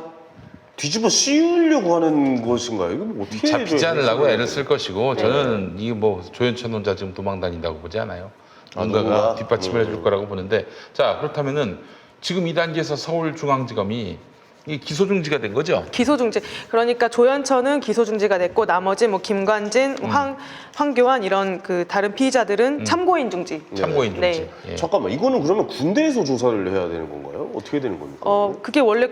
S1: 뒤집어 씌우려고 하는 것인가요? 이거 뭐 어떻게
S2: 잡히지
S1: 해줘야
S2: 않으려고
S1: 되지?
S2: 애를 쓸 것이고 저는 이게 뭐 조현천 혼자 지금 도망 다닌다고 보지 않아요. 뭔가가
S1: 누군가?
S2: 뒷받침을 해줄 거라고 보는데 자 그렇다면은 지금 이 단계에서 서울중앙지검이 이 기소 중지가 된 거죠?
S4: 기소 중지. 그러니까 조현천은 기소 중지가 됐고 나머지 뭐 김관진, 황교안 이런 그 다른 피의자들은 참고인 중지.
S2: 참고인 중지.
S4: 네.
S2: 예.
S1: 잠깐만 이거는 그러면 군대에서 조사를 해야 되는 건가요? 어떻게 되는 겁니까?
S4: 그게 원래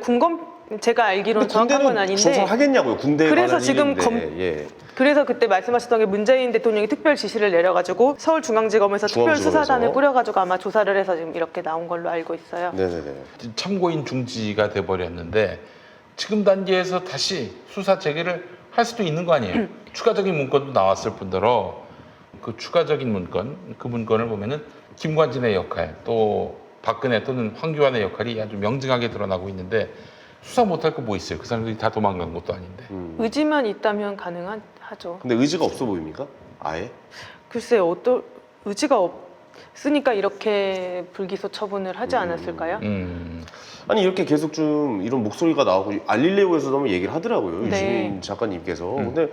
S4: 제가 알기로는 정확한 건 아닌데
S1: 조사를 하겠냐고요. 군대에
S4: 그래서
S1: 관한
S4: 지금
S1: 일인데. 예.
S4: 그래서 그때 말씀하셨던 게 문재인 대통령이 특별 지시를 내려가지고 서울중앙지검에서 특별
S1: 중앙지검에서.
S4: 수사단을 꾸려가지고 아마 조사를 해서 지금 이렇게 나온 걸로 알고 있어요.
S1: 네네네.
S2: 참고인 중지가 돼버렸는데 지금 단계에서 다시 수사 재개를 할 수도 있는 거 아니에요? 추가적인 문건도 나왔을 뿐더러 그 추가적인 문건, 그 문건을 보면은 김관진의 역할 또 박근혜 또는 황교안의 역할이 아주 명징하게 드러나고 있는데 수사 못할 거 뭐 있어요? 그 사람들이 다 도망간 것도 아닌데.
S4: 의지만 있다면 가능하죠.
S1: 근데 의지가 없어 보입니까? 아예?
S4: 글쎄요, 의지가 없으니까 이렇게 불기소 처분을 하지 않았을까요?
S1: 아니 이렇게 계속 좀 이런 목소리가 나오고 알릴레오에서도 한번 얘기를 하더라고요.
S4: 네.
S1: 유시민 작가님께서. 근데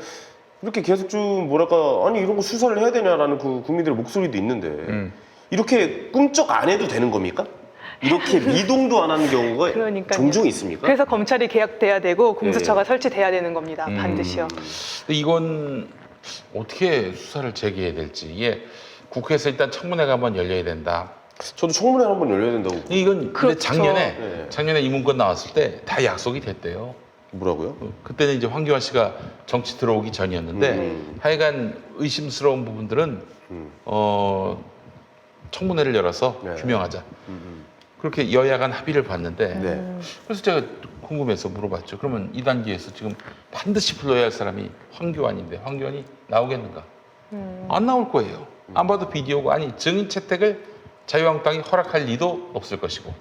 S1: 이렇게 계속 좀 뭐랄까 아니 이런 거 수사를 해야 되냐라는 그 국민들의 목소리도 있는데 이렇게 꿈쩍 안 해도 되는 겁니까? 이렇게 미동도 안 하는 경우가
S4: 그러니까요.
S1: 종종 있습니까?
S4: 그래서 검찰이 개혁돼야 되고 공수처가
S1: 예.
S4: 설치돼야 되는 겁니다. 반드시요.
S2: 근데 이건 어떻게 수사를 제기해야 될지 이게 국회에서 일단 청문회가 한번 열려야 된다.
S1: 저도 청문회 한번 열려야 된다고.
S2: 이건 근데
S4: 그렇죠.
S1: 네.
S2: 작년에 이 문건 나왔을 때 다 약속이 됐대요.
S1: 뭐라고요?
S2: 그때는 이제 황교안 씨가 정치 들어오기 전이었는데 하여간 의심스러운 부분들은 청문회를 열어서
S1: 네.
S2: 규명하자. 그렇게 여야 간 합의를 봤는데
S1: 네.
S2: 그래서 제가 궁금해서 물어봤죠. 그러면 이 단계에서 지금 반드시 불러야 할 사람이 황교안인데 황교안이 나오겠는가? 안 나올 거예요. 안 봐도 비디오고 아니 증인 채택을 자유한국당이 허락할 리도 없을 것이고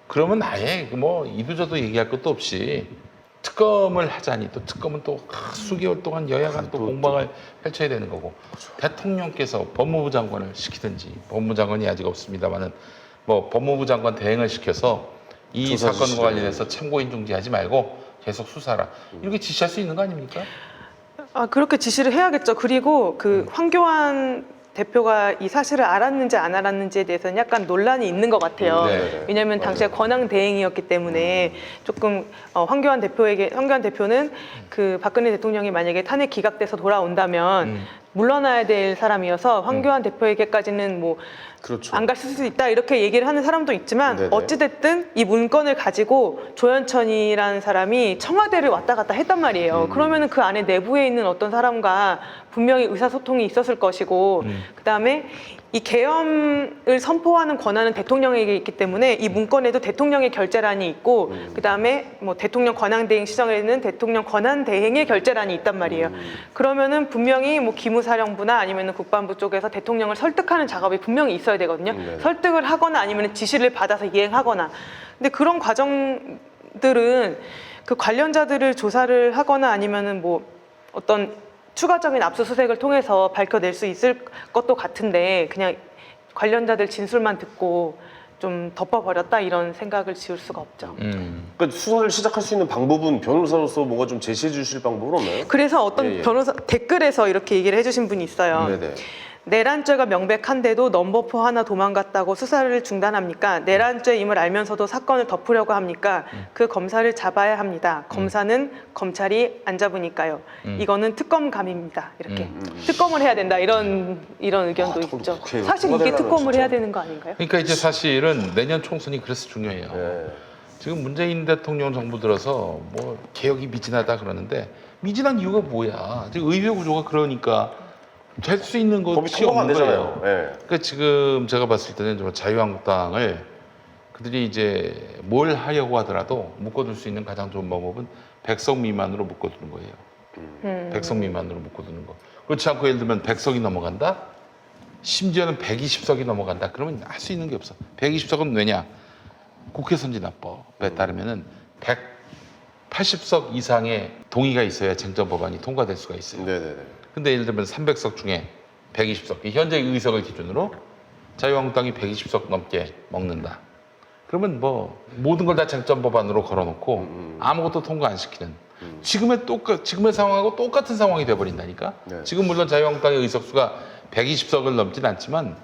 S2: 그러면 아예 뭐 이도저도 얘기할 것도 없이 특검을 하자니 또 특검은 또 수개월 동안 여야 간 또 공방을 펼쳐야 되는 거고 대통령께서 법무부 장관을 시키든지 법무부 장관이 아직 없습니다만은 뭐 법무부 장관 대행을 시켜서 이
S1: 조사
S2: 사건과
S1: 지시를.
S2: 관련해서 참고인 중지하지 말고 계속 수사하라 이렇게 지시할 수 있는 거 아닙니까?
S4: 그렇게 지시를 해야겠죠. 그리고 그 황교안 대표가 이 사실을 알았는지 안 알았는지에 대해서는 약간 논란이 있는 것 같아요.
S1: 네.
S4: 왜냐하면 당시에 권한 대행이었기 때문에 조금 황교안 대표는 그 박근혜 대통령이 만약에 탄핵 기각돼서 돌아온다면 물러나야 될 사람이어서 황교안 대표에게까지는 뭐
S1: 그렇죠.
S4: 안 갔을 수 있다 이렇게 얘기를 하는 사람도 있지만
S1: 네네.
S4: 어찌됐든 이 문건을 가지고 조현천이라는 사람이 청와대를 왔다 갔다 했단 말이에요. 그러면은 그 안에 내부에 있는 어떤 사람과 분명히 의사소통이 있었을 것이고 그다음에 이 계엄을 선포하는 권한은 대통령에게 있기 때문에 이 문건에도 대통령의 결재란이 있고 그다음에 뭐 대통령 권한대행 시정에는 대통령 권한대행의 결재란이 있단 말이에요. 그러면은 분명히 뭐 기무사령부나 아니면은 국방부 쪽에서 대통령을 설득하는 작업이 분명히 있어야 되거든요.
S1: 네.
S4: 설득을 하거나 아니면 지시를 받아서 이행하거나. 근데 그런 과정들은 그 관련자들을 조사를 하거나 아니면은 뭐 어떤 추가적인 압수수색을 통해서 밝혀낼 수 있을 것도 같은데 그냥 관련자들 진술만 듣고 좀 덮어버렸다 이런 생각을 지울 수가 없죠.
S1: 그러니까 수사를 시작할 수 있는 방법은 변호사로서 뭔가 좀 제시해 주실 방법은 없나요?
S4: 그래서 어떤
S1: 예, 예.
S4: 변호사 댓글에서 이렇게 얘기를 해주신 분이 있어요.
S1: 네네.
S4: 내란죄가 명백한데도 넘버포 하나 도망갔다고 수사를 중단합니까? 내란죄임을 알면서도 사건을 덮으려고 합니까? 그 검사를 잡아야 합니다. 검사는 검찰이 안 잡으니까요. 이거는 특검감입니다. 이렇게 특검을 해야 된다 이런 의견도 있죠.
S1: 국회에
S4: 사실 이게
S1: 통과되려면
S4: 특검을
S1: 진짜.
S4: 해야 되는 거 아닌가요?
S2: 그러니까 이제 사실은 내년 총선이 그래서 중요해요.
S1: 네.
S2: 지금 문재인 대통령 정부 들어서 뭐 개혁이 미진하다 그러는데 미진한 이유가 뭐야? 지금 의회 구조가 그러니까 될 수 있는
S1: 법이
S2: 것이
S1: 통과가 안
S2: 없는
S1: 되잖아요.
S2: 거예요.
S1: 네.
S2: 그러니까 지금 제가 봤을 때는 좀 자유한국당을 그들이 이제 뭘 하려고 하더라도 묶어둘 수 있는 가장 좋은 방법은 100석 미만으로 묶어두는 거예요. 100석 미만으로 묶어두는 거. 그렇지 않고 예를 들면 100석이 넘어간다? 심지어는 120석이 넘어간다. 그러면 할 수 있는 게 없어. 120석은 왜냐? 국회 선진화법에 따르면은 180석 이상의 동의가 있어야 쟁점 법안이 통과될 수가 있어요.
S1: 네네네.
S2: 근데 예를 들면 300석 중에 120석, 현재 의석을 기준으로 자유한국당이 120석 넘게 먹는다. 그러면 뭐 모든 걸 다 쟁점 법안으로 걸어놓고 아무것도 통과 안 시키는 지금의 상황하고 똑같은 상황이 돼버린다니까.
S1: 네.
S2: 지금 물론 자유한국당의 의석수가 120석을 넘진 않지만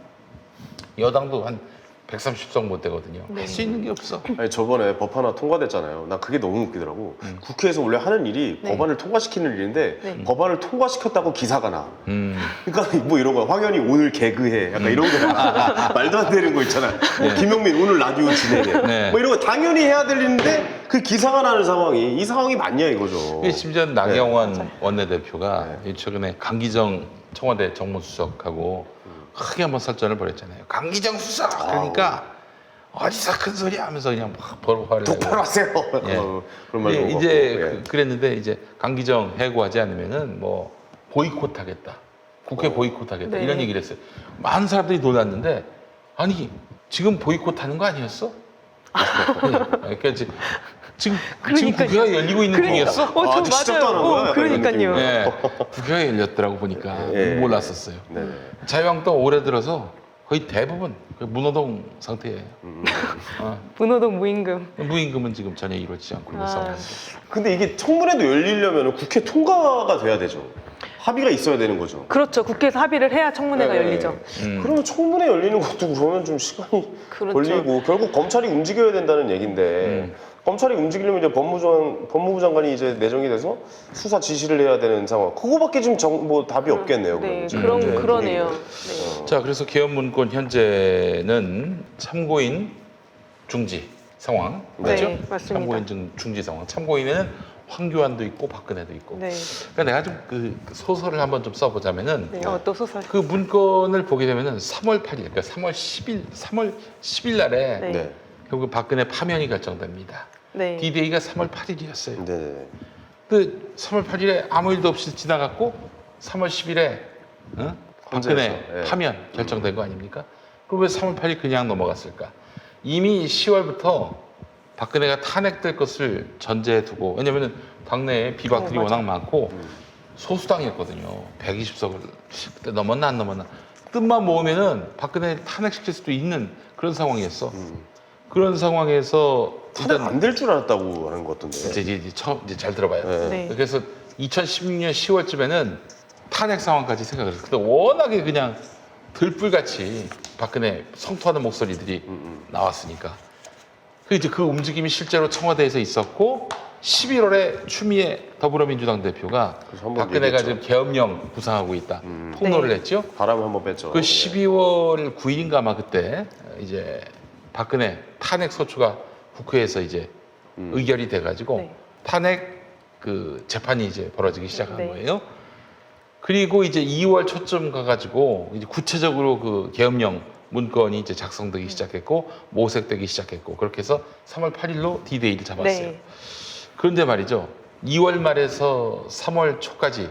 S2: 여당도 한 130석 못 되거든요. 할 수 있는 게 없어.
S1: 아니 저번에 법 하나 통과됐잖아요. 나 그게 너무 웃기더라고. 국회에서 원래 하는 일이
S4: 네.
S1: 법안을 통과시키는 일인데
S4: 네.
S1: 법안을 통과시켰다고 기사가 나. 그러니까 뭐 이런 거 황현이 오늘 개그해 약간 이런 거 말도 안 되는 거 있잖아. 김용민 오늘 라디오 진행해.
S2: 네.
S1: 뭐 이런 거 당연히 해야 될 일인데 그 기사가 나는 상황이 이 상황이 맞냐 이거죠.
S2: 이게 심지어 나경원 원내대표가 최근에 강기정 청와대 정무수석하고 크게 한번 설전을 벌였잖아요. 강기정 수석 그러니까 어디서 큰 소리 하면서 그냥 막 화를 내고.
S1: 똑바로 하세요.
S2: 예.
S1: 그런 말
S2: 이제 그랬는데 이제 강기정 해고하지 않으면은 뭐 보이콧하겠다. 국회 보이콧하겠다
S4: 네.
S2: 이런 얘기를 했어요. 많은 사람들이 놀랐는데 아니 지금 보이콧 하는 거 아니었어? 그러니까 지금
S4: 그러니까요.
S2: 국회가 열리고 있는 중이었어?
S1: 아,
S4: 저
S1: 시작도 안 한 거야? 약간 이런
S4: 그러니까요.
S1: 느낌으로.
S2: 네, 국회가 열렸더라고 보니까
S1: 예.
S2: 몰랐었어요.
S1: 네네.
S2: 자유한국당 올해 들어서 거의 대부분 무노동 상태예요.
S4: 문호동 무임금.
S2: 무임금은 지금 전혀 이루어지지 않고 있는 상황입니다.
S1: 근데 이게 청문회도 열리려면 국회 통과가 돼야 되죠. 합의가 있어야 되는 거죠.
S4: 그렇죠. 국회에서 합의를 해야 청문회가
S1: 네.
S4: 열리죠.
S1: 그러면 청문회 열리는 것도 그러면 좀 시간이
S4: 그렇죠.
S1: 걸리고 결국 검찰이 움직여야 된다는 얘긴데 검찰이 움직이려면 이제 법무부 장관이 이제 내정이 돼서 수사 지시를 해야 되는 상황. 그거밖에 지금 뭐 답이 없겠네요.
S4: 네,
S1: 그러면 지금
S4: 그러네요.
S1: 분위기가.
S4: 네.
S2: 자, 그래서 개헌 문건 현재는 참고인 중지 상황,
S4: 네,
S2: 맞죠?
S4: 맞습니다.
S2: 참고인 중지 상황. 참고인에는 황교안도 있고 박근혜도 있고.
S4: 네.
S2: 그러니까 내가 좀 그 소설을 한번 좀 써보자면은
S4: 네. 또 소설.
S2: 그 문건을 보게 되면은 3월 8일, 그러니까 3월 10일 날에
S4: 네.
S1: 네.
S2: 결국 박근혜 파면이 결정됩니다.
S4: 네.
S2: D-Day가 3월 8일이었어요.
S1: 네.
S2: 그 3월 8일에 아무 일도 없이 지나갔고 3월 10일에 박근혜
S1: 헌재에서, 예.
S2: 파면 결정된 거 아닙니까? 그럼 왜 3월 8일 그냥 넘어갔을까? 이미 10월부터 박근혜가 탄핵될 것을 전제해 두고, 왜냐면은 당내에 비박들이
S4: 맞아.
S2: 워낙 많고 소수당이었거든요. 120석을 그때 넘었나 안 넘었나. 뜻만 모으면은 박근혜 탄핵시킬 수도 있는 그런 상황이었어. 그런 상황에서
S1: 탄핵 안 될 줄 알았다고 하는 것 같던데.
S2: 이제 잘 들어봐요.
S1: 네.
S4: 네.
S2: 그래서 2016년 10월쯤에는 탄핵 상황까지 생각을 했어요. 근데 워낙에 그냥 들불같이 박근혜 성토하는 목소리들이 나왔으니까. 그 움직임이 실제로 청와대에서 있었고 11월에 추미애 더불어민주당 대표가
S1: 그래서 한번
S2: 박근혜가
S1: 얘기했죠.
S2: 지금 계엄령 구상하고 있다. 폭로를
S4: 네.
S2: 했죠.
S1: 바람 한번 뺐죠.
S2: 그 12월 9일인가 아마 그때 이제 박근혜 탄핵 소추가 국회에서 이제 의결이 돼가지고
S4: 네.
S2: 탄핵 그 재판이 이제 벌어지기 시작한
S4: 네.
S2: 거예요. 그리고 이제 2월 초쯤 가가지고 이제 구체적으로 그 계엄령 문건이 이제 작성되기 시작했고 모색되기 시작했고 그렇게 해서 3월 8일로 D-Day를 잡았어요.
S4: 네.
S2: 그런데 말이죠. 2월 말에서 3월 초까지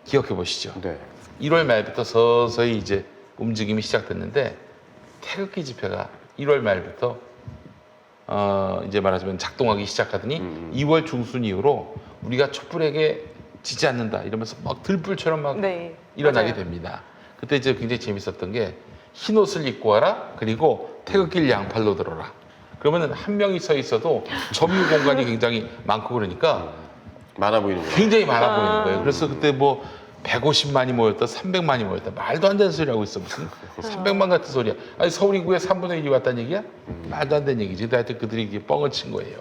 S2: 기억해 보시죠.
S1: 네.
S2: 1월 말부터 서서히 이제 움직임이 시작됐는데 태극기 집회가 1월 말부터 이제 말하자면 작동하기 시작하더니 2월 중순 이후로 우리가 촛불에게 지지 않는다 이러면서 막 들불처럼 막
S4: 네.
S2: 일어나게
S4: 맞아요.
S2: 됩니다. 그때 이제 굉장히 재밌었던 게 흰 옷을 입고 와라 그리고 태극기를 양팔로 들어라. 그러면은 한 명이 서 있어도 점유 공간이 굉장히 많고 그러니까
S1: 많아 보이는 거예요.
S2: 굉장히 많아 보이는 거예요. 그래서 그때 뭐 150만이 모였다, 300만이 모였다. 말도 안 되는 소리 하고 있어. 무슨 300만 같은 소리야. 아니 서울 인구의 3분의 1이 왔다는 얘기야? 말도 안 되는 얘기지. 근데 하여튼 그들이 이게 뻥을 친 거예요.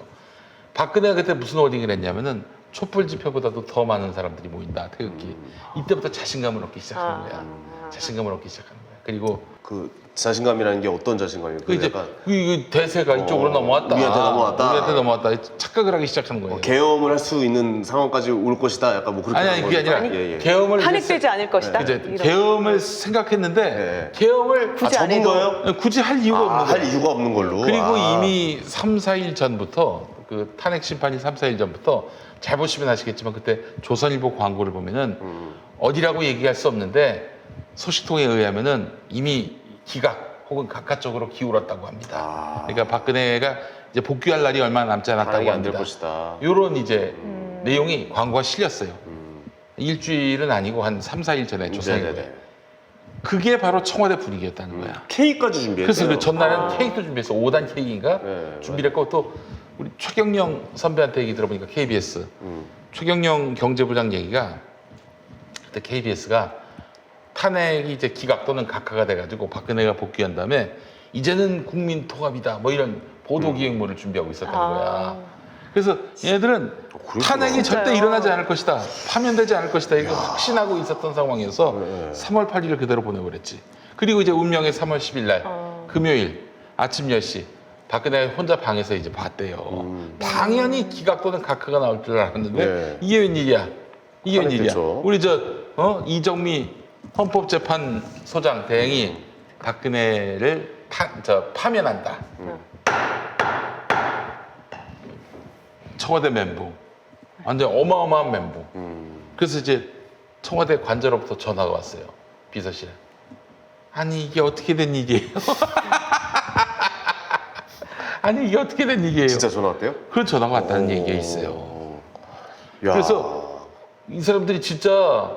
S2: 박근혜가 그때 무슨 워딩을 했냐면은 촛불 집회보다도 더 많은 사람들이 모인다. 태극기. 이때부터 자신감을 얻기 시작하는 거야. 자신감을 얻기 시작하는 거야. 그리고
S1: 그 자신감이라는 게 어떤 자신감이에요?
S2: 그 이제
S1: 약간
S2: 이 대세가 이쪽으로 넘어왔다.
S1: 우리한테 넘어왔다.
S2: 우리한테 넘어왔다. 착각을 하기 시작하는 거예요.
S1: 계엄을 할 수 있는 상황까지 올 것이다. 약간 뭐 그렇게.
S2: 아니 그게 아니라
S1: 예, 예.
S2: 계엄을
S4: 탄핵되지 않을 것이다.
S2: 이제
S4: 이런.
S2: 계엄을 생각했는데
S1: 네.
S2: 계엄을
S4: 굳이 안
S1: 적은
S4: 해도.
S1: 거예요?
S2: 굳이 할 이유가 없는 거예요.
S1: 할 이유가 없는 걸로.
S2: 그리고
S1: 아.
S2: 이미 3, 4일 전부터 그 탄핵 심판이 3, 4일 전부터 잘 보시면 아시겠지만 그때 조선일보 광고를 보면은 어디라고 얘기할 수 없는데 소식통에 의하면은 이미 기각 혹은 각하 쪽으로 기울었다고 합니다.
S1: 아.
S2: 그러니까 박근혜가 이제 복귀할 날이 얼마 남지 않았다고
S1: 탄핵이 안 될
S2: 합니다.
S1: 것이다.
S2: 이런 이제 내용이 광고가 실렸어요. 일주일은 아니고 한 3, 4일 전에 조선일보에.
S1: 네네네.
S2: 그게 바로 청와대 분위기였다는 거야.
S1: K까지 준비했어요.
S2: 그래서 그 전날은 케이크도 준비해서 5단 케이크인가
S1: 네,
S2: 준비를 했고 또 우리 최경영 선배한테 얘기 들어보니까 KBS 최경영 경제부장 얘기가 그때 KBS가 탄핵이 이제 기각 또는 각하가 돼가지고 박근혜가 복귀한 다음에 이제는 국민 통합이다 뭐 이런 보도 기획물을 준비하고 있었다는 거야. 그래서 얘네들은
S1: 그렇구나.
S2: 탄핵이 절대
S4: 진짜요?
S2: 일어나지 않을 것이다, 파면되지 않을 것이다 이거 확신하고 있었던 상황이어서
S1: 네.
S2: 3월 8일을 그대로 보내버렸지. 그리고 이제 운명의 3월 10일 날 금요일 아침 10시 박근혜 혼자 방에서 이제 봤대요. 당연히 기각 또는 각하가 나올 줄 알았는데
S1: 네.
S2: 이게 웬일이야? 이게 웬일이야?
S1: 탄핵됐죠.
S2: 우리 이정미 헌법재판소장 대행이 박근혜를 파면한다. 청와대 멘붕. 완전 어마어마한 멘붕. 그래서 이제 청와대 관저로부터 전화가 왔어요. 비서실에. 아니 이게 어떻게 된 일이에요? 아니 이게 어떻게 된 얘기예요?
S1: 진짜 전화 왔대요?
S2: 그런 전화가 왔다는
S1: 오.
S2: 얘기가 있어요.
S1: 야.
S2: 그래서 이 사람들이 진짜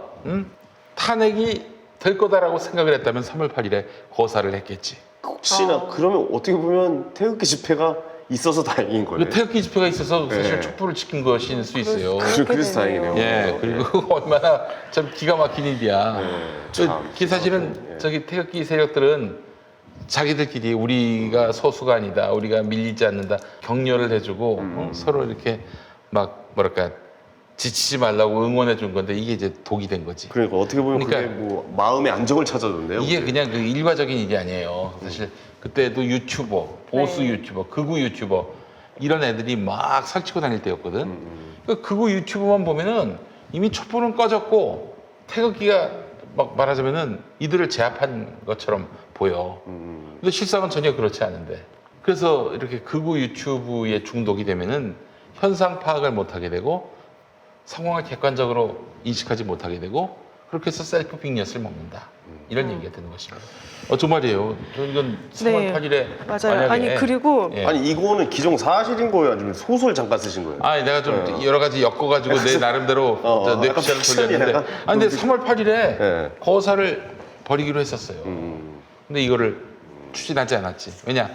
S2: 탄핵이 될 거다라고 생각을 했다면 3월 8일에 거사를 했겠지.
S1: 혹시나 그러면 어떻게 보면 태극기 집회가 있어서 다행인 거네.
S2: 그 태극기 집회가 있어서 사실
S1: 네.
S2: 촉불을 지킨 것일 수 있어요.
S1: 그래서 다행이네요.
S2: 예, 그리고 얼마나 참 기가 막힌 일이야.
S1: 참.
S2: 그 사실은 저기 태극기 세력들은 자기들끼리 우리가 소수가 아니다, 우리가 밀리지 않는다 격려를 해주고 서로 이렇게 막 뭐랄까 지치지 말라고 응원해 준 건데 이게 이제 독이 된 거지.
S1: 그러니까 어떻게 보면
S2: 그러니까
S1: 그게 뭐 마음의 안정을 찾아줬네요.
S2: 이게 그냥 그 일과적인 일이 아니에요. 사실 그때도 유튜버, 보수
S4: 네.
S2: 유튜버, 극우 유튜버 이런 애들이 막 설치고 다닐 때였거든. 그 극우 유튜버만 보면은 이미 촛불은 꺼졌고 태극기가 막 말하자면은 이들을 제압한 것처럼 보여. 근데 실상은 전혀 그렇지 않은데. 그래서 이렇게 극우 유튜브에 중독이 되면은 현상 파악을 못하게 되고 상황을 객관적으로 인식하지 못하게 되고 그렇게 해서 셀프 빅엿을 먹는다. 이런 얘기가 되는 것입니다. 정말이에요. 저 이건 3월
S4: 네.
S2: 8일에
S4: 맞아요.
S2: 만약에
S4: 아니 그리고
S2: 예.
S1: 아니 이거는 기종 사실인 거예요, 아니면 소설 잠깐 쓰신 거예요?
S2: 아니 내가 좀 여러 가지 엮어가지고 내 나름대로 저
S1: 약간
S2: 뇌피셜을
S1: 픽션이
S2: 돌렸는데
S1: 약간
S2: 아니 근데 3월 8일에
S1: 예.
S2: 거사를 벌이기로 했었어요. 근데 이거를 추진하지 않았지. 왜냐?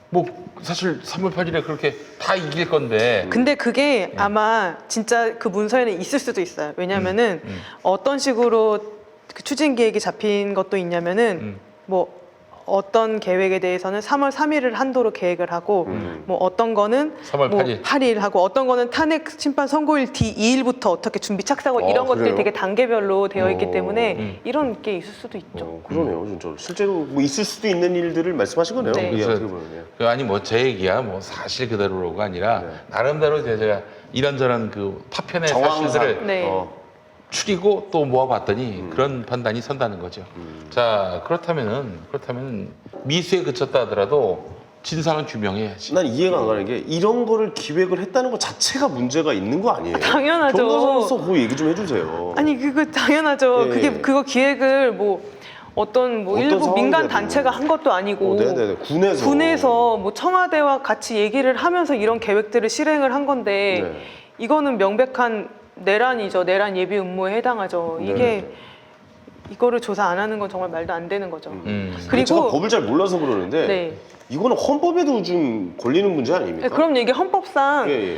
S2: 뭐 사실 3월 8일에 그렇게 다 이길 건데
S4: 근데 그게 아마 진짜 그 문서에는 있을 수도 있어요. 왜냐면은 어떤 식으로 그 추진 계획이 잡힌 것도 있냐면은 뭐 어떤 계획에 대해서는 3월 3일을 한도로 계획을 하고 뭐 어떤 거는
S2: 3월
S4: 뭐
S2: 8일.
S4: 8일 하고 어떤 거는 탄핵 심판 선고일 뒤 2일부터 어떻게 준비 착수하고 이런 것들이
S1: 그래요?
S4: 되게 단계별로 되어 있기
S1: 오.
S4: 때문에 이런 게 있을 수도 있죠.
S1: 그러네요, 진짜. 실제로 뭐 있을 수도 있는 일들을 말씀하신 거네요.
S4: 네.
S1: 그게
S2: 그래서
S1: 어떻게 보면.
S2: 그 아니 뭐 제 얘기야 뭐 사실 그대로가 아니라
S1: 네.
S2: 나름대로 제가 이런저런 그 파편의 사실들을
S1: 정황상.
S4: 네.
S2: 추리고 또 모아봤더니 그런 판단이 선다는 거죠. 자 그렇다면은 미수에 그쳤다 하더라도 진상은 규명해야지.
S1: 난 이해가 안 가는 게 이런 거를 기획을 했다는 것 자체가 문제가 있는 거 아니에요?
S4: 당연하죠.
S1: 변호사로서 그 얘기 좀 해주세요.
S4: 아니 그거 당연하죠.
S1: 예.
S4: 그거 기획을 뭐 어떤 뭐
S1: 어떤
S4: 일부 민간
S1: 상황이라도.
S4: 단체가 한 것도 아니고
S1: 네네네. 군에서.
S4: 군에서 뭐 청와대와 같이 얘기를 하면서 이런 계획들을 실행을 한 건데
S1: 네.
S4: 이거는 명백한 내란이죠. 내란 예비 음모에 해당하죠. 이게
S1: 네네.
S4: 이거를 조사 안 하는 건 정말 말도 안 되는 거죠.
S1: 제가
S4: 그리고
S1: 법을 잘 몰라서 그러는데
S4: 네.
S1: 이거는 헌법에도 좀 걸리는 문제 아닙니까?
S4: 네, 그럼 이게 헌법상
S1: 예, 예.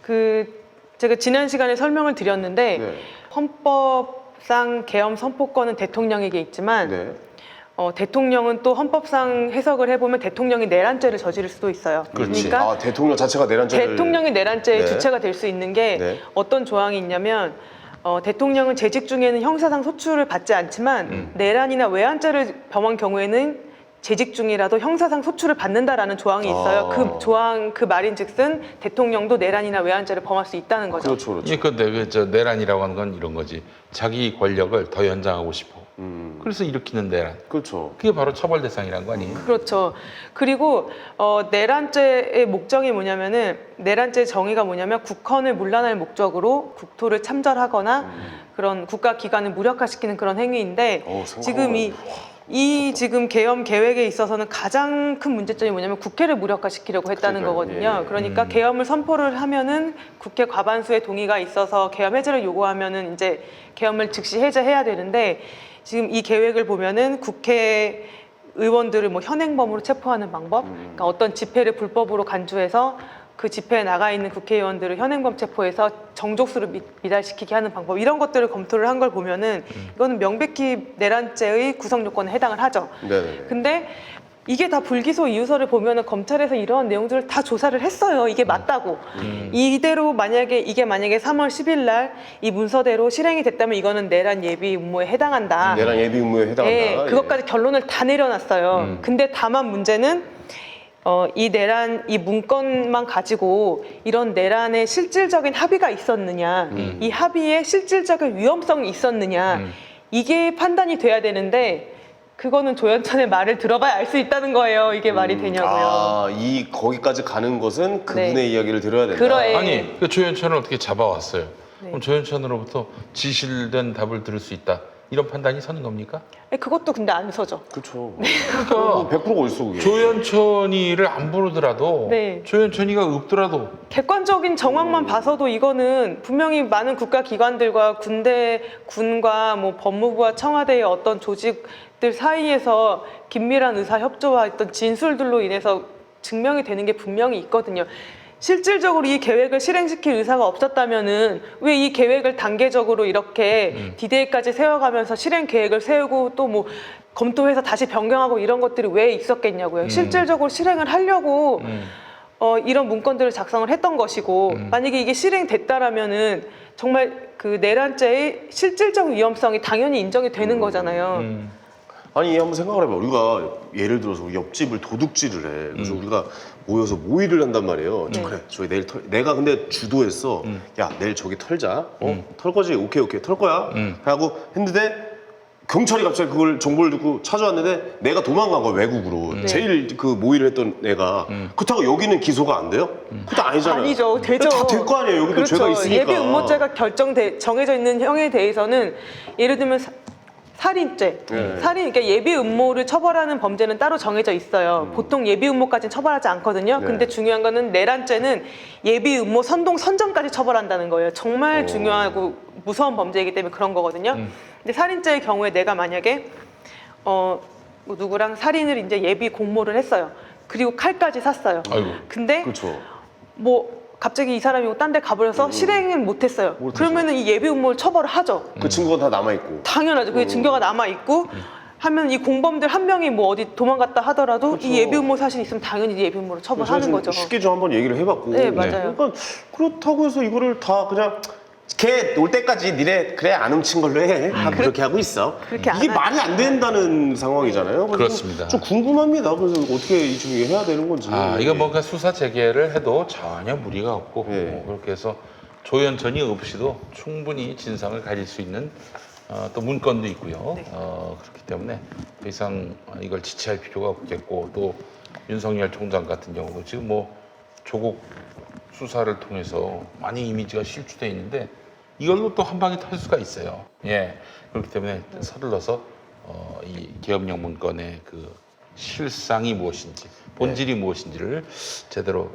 S4: 그 제가 지난 시간에 설명을 드렸는데
S1: 네.
S4: 헌법상 계엄 선포권은 대통령에게 있지만
S1: 네.
S4: 대통령은 또 헌법상 해석을 해보면 대통령이 내란죄를 저지를 수도 있어요.
S1: 그렇지.
S4: 그러니까
S1: 대통령 자체가 내란죄를.
S4: 대통령이 내란죄의
S1: 네.
S4: 주체가 될 수 있는 게
S1: 네.
S4: 어떤 조항이 있냐면 대통령은 재직 중에는 형사상 소출을 받지 않지만 내란이나 외환죄를 범한 경우에는 재직 중이라도 형사상 소출을 받는다라는 조항이 있어요. 그 조항 그 말인즉슨 대통령도 내란이나 외환죄를 범할 수 있다는 거죠.
S1: 그렇죠, 그렇죠.
S2: 예, 근데 저 내란이라고 하는 건 이런 거지. 자기 권력을 더 연장하고 싶어. 그래서 일으키는 내란.
S1: 그렇죠.
S2: 그게 바로 처벌 대상이란 거 아니에요?
S4: 그렇죠. 그리고 내란죄의 목적이 뭐냐면은 내란죄 정의가 뭐냐면 국헌을 문란할 목적으로 국토를 참전하거나 그런 국가 기관을 무력화시키는 그런 행위인데 지금 이 지금 계엄 계획에 있어서는 가장 큰 문제점이 뭐냐면 국회를 무력화시키려고 했다는
S1: 그러니까요.
S4: 거거든요.
S1: 예.
S4: 그러니까 계엄을 선포를 하면은 국회 과반수의 동의가 있어서 계엄 해제를 요구하면은 이제 계엄을 즉시 해제해야 되는데 지금 이 계획을 보면은 국회 의원들을 뭐 현행범으로 체포하는 방법, 그러니까 어떤 집회를 불법으로 간주해서 그 집회에 나가 있는 국회의원들을 현행범 체포해서 정족수를 미달시키게 하는 방법 이런 것들을 검토를 한 걸 보면은 이거는 명백히 내란죄의 구성 요건에 해당을 하죠.
S1: 네네.
S4: 근데 이게 다 불기소 이유서를 보면은 검찰에서 이러한 내용들을 다 조사를 했어요. 이게 맞다고. 이대로 이게 만약에 3월 10일 날 이 문서대로 실행이 됐다면 이거는 내란 예비 음모에 해당한다.
S1: 내란 예비 음모에 해당한다.
S4: 예, 그것까지 결론을 다 내려놨어요. 근데 다만 문제는 이 문건만 가지고 이런 내란의 실질적인 합의가 있었느냐, 이 합의에 실질적인 위험성이 있었느냐, 이게 판단이 돼야 되는데 그거는 조현천의 말을 들어봐야 알 수 있다는 거예요. 이게 말이 되냐고요.
S1: 거기까지 가는 것은 그분의
S4: 네.
S1: 이야기를 들어야 된다.
S4: 그러해.
S2: 아니 그 조현천을 어떻게 잡아왔어요?
S4: 네.
S2: 그럼 조현천으로부터 지실된 답을 들을 수 있다. 이런 판단이 서는 겁니까?
S4: 그것도 근데 안 서죠.
S1: 그렇죠.
S2: 그러니까
S1: 100%가 어딨어 그게.
S2: 조연천이를 안 부르더라도
S4: 네.
S2: 조연천이가 없더라도
S4: 객관적인 정황만 봐서도 이거는 분명히 많은 국가기관들과 군과 뭐 법무부와 청와대의 어떤 조직들 사이에서 긴밀한 의사 협조와 어떤 진술들로 인해서 증명이 되는 게 분명히 있거든요. 실질적으로 이 계획을 실행시킬 의사가 없었다면은 왜 이 계획을 단계적으로 이렇게 디데이까지 세워가면서 실행 계획을 세우고 또 뭐 검토해서 다시 변경하고 이런 것들이 왜 있었겠냐고요. 실질적으로 실행을 하려고 이런 문건들을 작성을 했던 것이고 만약에 이게 실행됐다라면은 정말 그 내란죄의 실질적 위험성이 당연히 인정이 되는 거잖아요.
S1: 아니 한번 생각을 해봐. 우리가 예를 들어서 우리 옆집을 도둑질을 해. 그래서 우리가 모여서 모의를 한단 말이에요. 그래, 저기 내일 내가 근데 주도했어. 야, 내일 저기 털자. 털 거지? 오케이, 털 거야. 하고 했는데 경찰이 갑자기 그걸 정보를 듣고 찾아왔는데 내가 도망간 거야, 외국으로. 제일 그 모의를 했던 애가. 그렇다고 여기는 기소가 안 돼요? 그것도 아니잖아요.
S4: 아니죠, 되죠.
S1: 다 될 거 아니에요. 여기도
S4: 그렇죠.
S1: 죄가 있으니까.
S4: 예비 음모죄가 정해져 있는 형에 대해서는 예를 들면 살인죄, 그러니까 예비 음모를 처벌하는 범죄는 따로 정해져 있어요. 보통 예비 음모까지는 처벌하지 않거든요.
S1: 네.
S4: 근데 중요한 거는 내란죄는 예비 음모 선전까지 처벌한다는 거예요. 정말 중요하고 무서운 범죄이기 때문에 그런 거거든요. 근데 살인죄의 경우에 내가 만약에 뭐 누구랑 살인을 이제 예비 공모를 했어요. 그리고 칼까지 샀어요.
S2: 아이고.
S4: 근데
S1: 그렇죠.
S4: 뭐 갑자기 이 사람이 딴 데 가버려서 실행을 못했어요. 그러면은 이 예비 음모를 처벌을 하죠.
S1: 그 증거가 다 남아있고.
S4: 당연하죠. 그게 증거가 남아 있고 하면 이 공범들 한 명이 뭐 어디 도망갔다 하더라도
S1: 그렇죠.
S4: 이 예비 음모 사실이 있으면 당연히 예비 음모를 처벌하는 거죠.
S1: 쉽게 좀 한번 얘기를 해봤고.
S4: 네, 맞아요.
S1: 그러니까 그렇다고 해서 이거를 다 그냥 걔 올 때까지 니네 그래 안 훔친 걸로 해. 그렇게 하고 있어.
S4: 그렇게 안
S1: 이게
S4: 하죠.
S1: 말이 안 된다는 상황이잖아요. 그래서
S2: 그렇습니다.
S1: 좀 궁금합니다. 그래서 어떻게 이 중에 해야 되는 건지.
S2: 이거 뭔가 수사 재개를 해도 전혀 무리가 없고
S1: 네.
S2: 그렇게 해서 조연천이 없이도 충분히 진상을 가질 수 있는 또 문건도 있고요.
S4: 네.
S2: 그렇기 때문에 더 이상 이걸 지체할 필요가 없겠고 또 윤석열 총장 같은 경우도 지금 뭐 조국 수사를 통해서 많이 이미지가 실추돼 있는데 이걸로 또 한 방에 털 수가 있어요. 예, 그렇기 때문에 서둘러서 이 계엄령 문건의 그 실상이 무엇인지 본질이 무엇인지를 제대로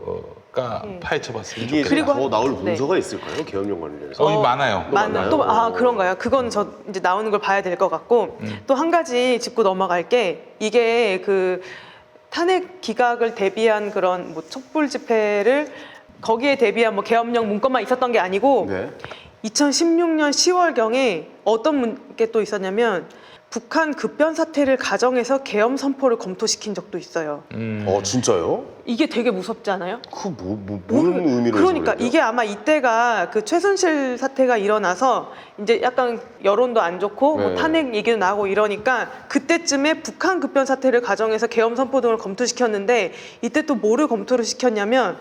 S2: 파헤쳐봤으면
S1: 이게
S2: 좋겠다.
S4: 그리고
S1: 더 나올 문서가 있을까요? 계엄령 관련해서.
S2: 많아요.
S1: 많나요?
S4: 또 그런가요? 그건 저 이제 나오는 걸 봐야 될 것 같고 또 한 가지 짚고 넘어갈 게 이게 그 탄핵 기각을 대비한 그런 뭐 촛불 집회를 거기에 대비한 뭐 계엄령 문건만 있었던 게 아니고
S1: 네.
S4: 2016년 10월경에 어떤 게 또 있었냐면 북한 급변 사태를 가정해서 계엄 선포를 검토시킨 적도 있어요.
S1: 진짜요?
S4: 이게 되게 무섭지 않아요?
S1: 뭔 의미로
S4: 그러니까
S1: 해석을
S4: 이게 아마 이때가 그 최순실 사태가 일어나서 이제 약간 여론도 안 좋고 뭐
S1: 네.
S4: 탄핵 얘기도 나고 이러니까 그때쯤에 북한 급변 사태를 가정해서 계엄 선포 등을 검토시켰는데 이때 또 뭐를 검토를 시켰냐면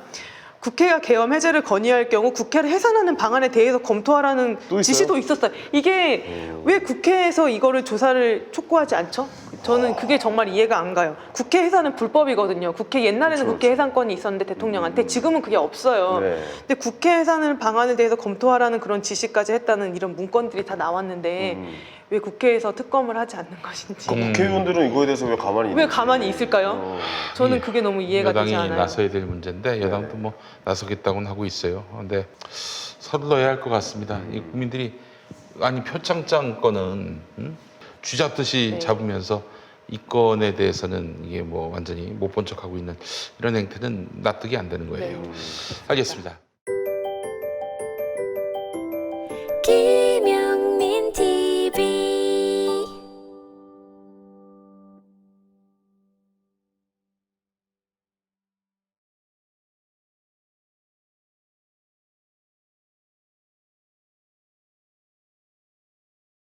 S4: 국회가 계엄 해제를 건의할 경우 국회를 해산하는 방안에 대해서 검토하라는
S1: 또 있어요?
S4: 지시도 있었어요. 이게 왜 국회에서 이거를 조사를 촉구하지 않죠? 저는 그게 정말 이해가 안 가요. 국회 해산은 불법이거든요. 국회 옛날에는
S1: 그렇죠,
S4: 국회 해산권이 있었는데 대통령한테 지금은 그게 없어요.
S1: 네.
S4: 근데 국회 해산을 방안에 대해서 검토하라는 그런 지시까지 했다는 이런 문건들이 다 나왔는데 왜 국회에서 특검을 하지 않는 것인지
S1: 국회의원들은 이거에 대해서 왜 가만히
S4: 왜
S1: 있는지.
S4: 가만히 있을까요? 저는 그게 너무 이해가 되지
S2: 여당이
S4: 않아요.
S2: 나서야 될 문제인데 여당도 뭐 나서겠다고는 하고 있어요. 그런데 서둘러야 할 것 같습니다. 이 국민들이 표창장 건은 쥐잡듯이
S4: 네.
S2: 잡으면서 이 건에 대해서는 이게 뭐 완전히 못 본 척하고 있는 이런 행태는 납득이 안 되는 거예요.
S4: 네.
S2: 알겠습니다.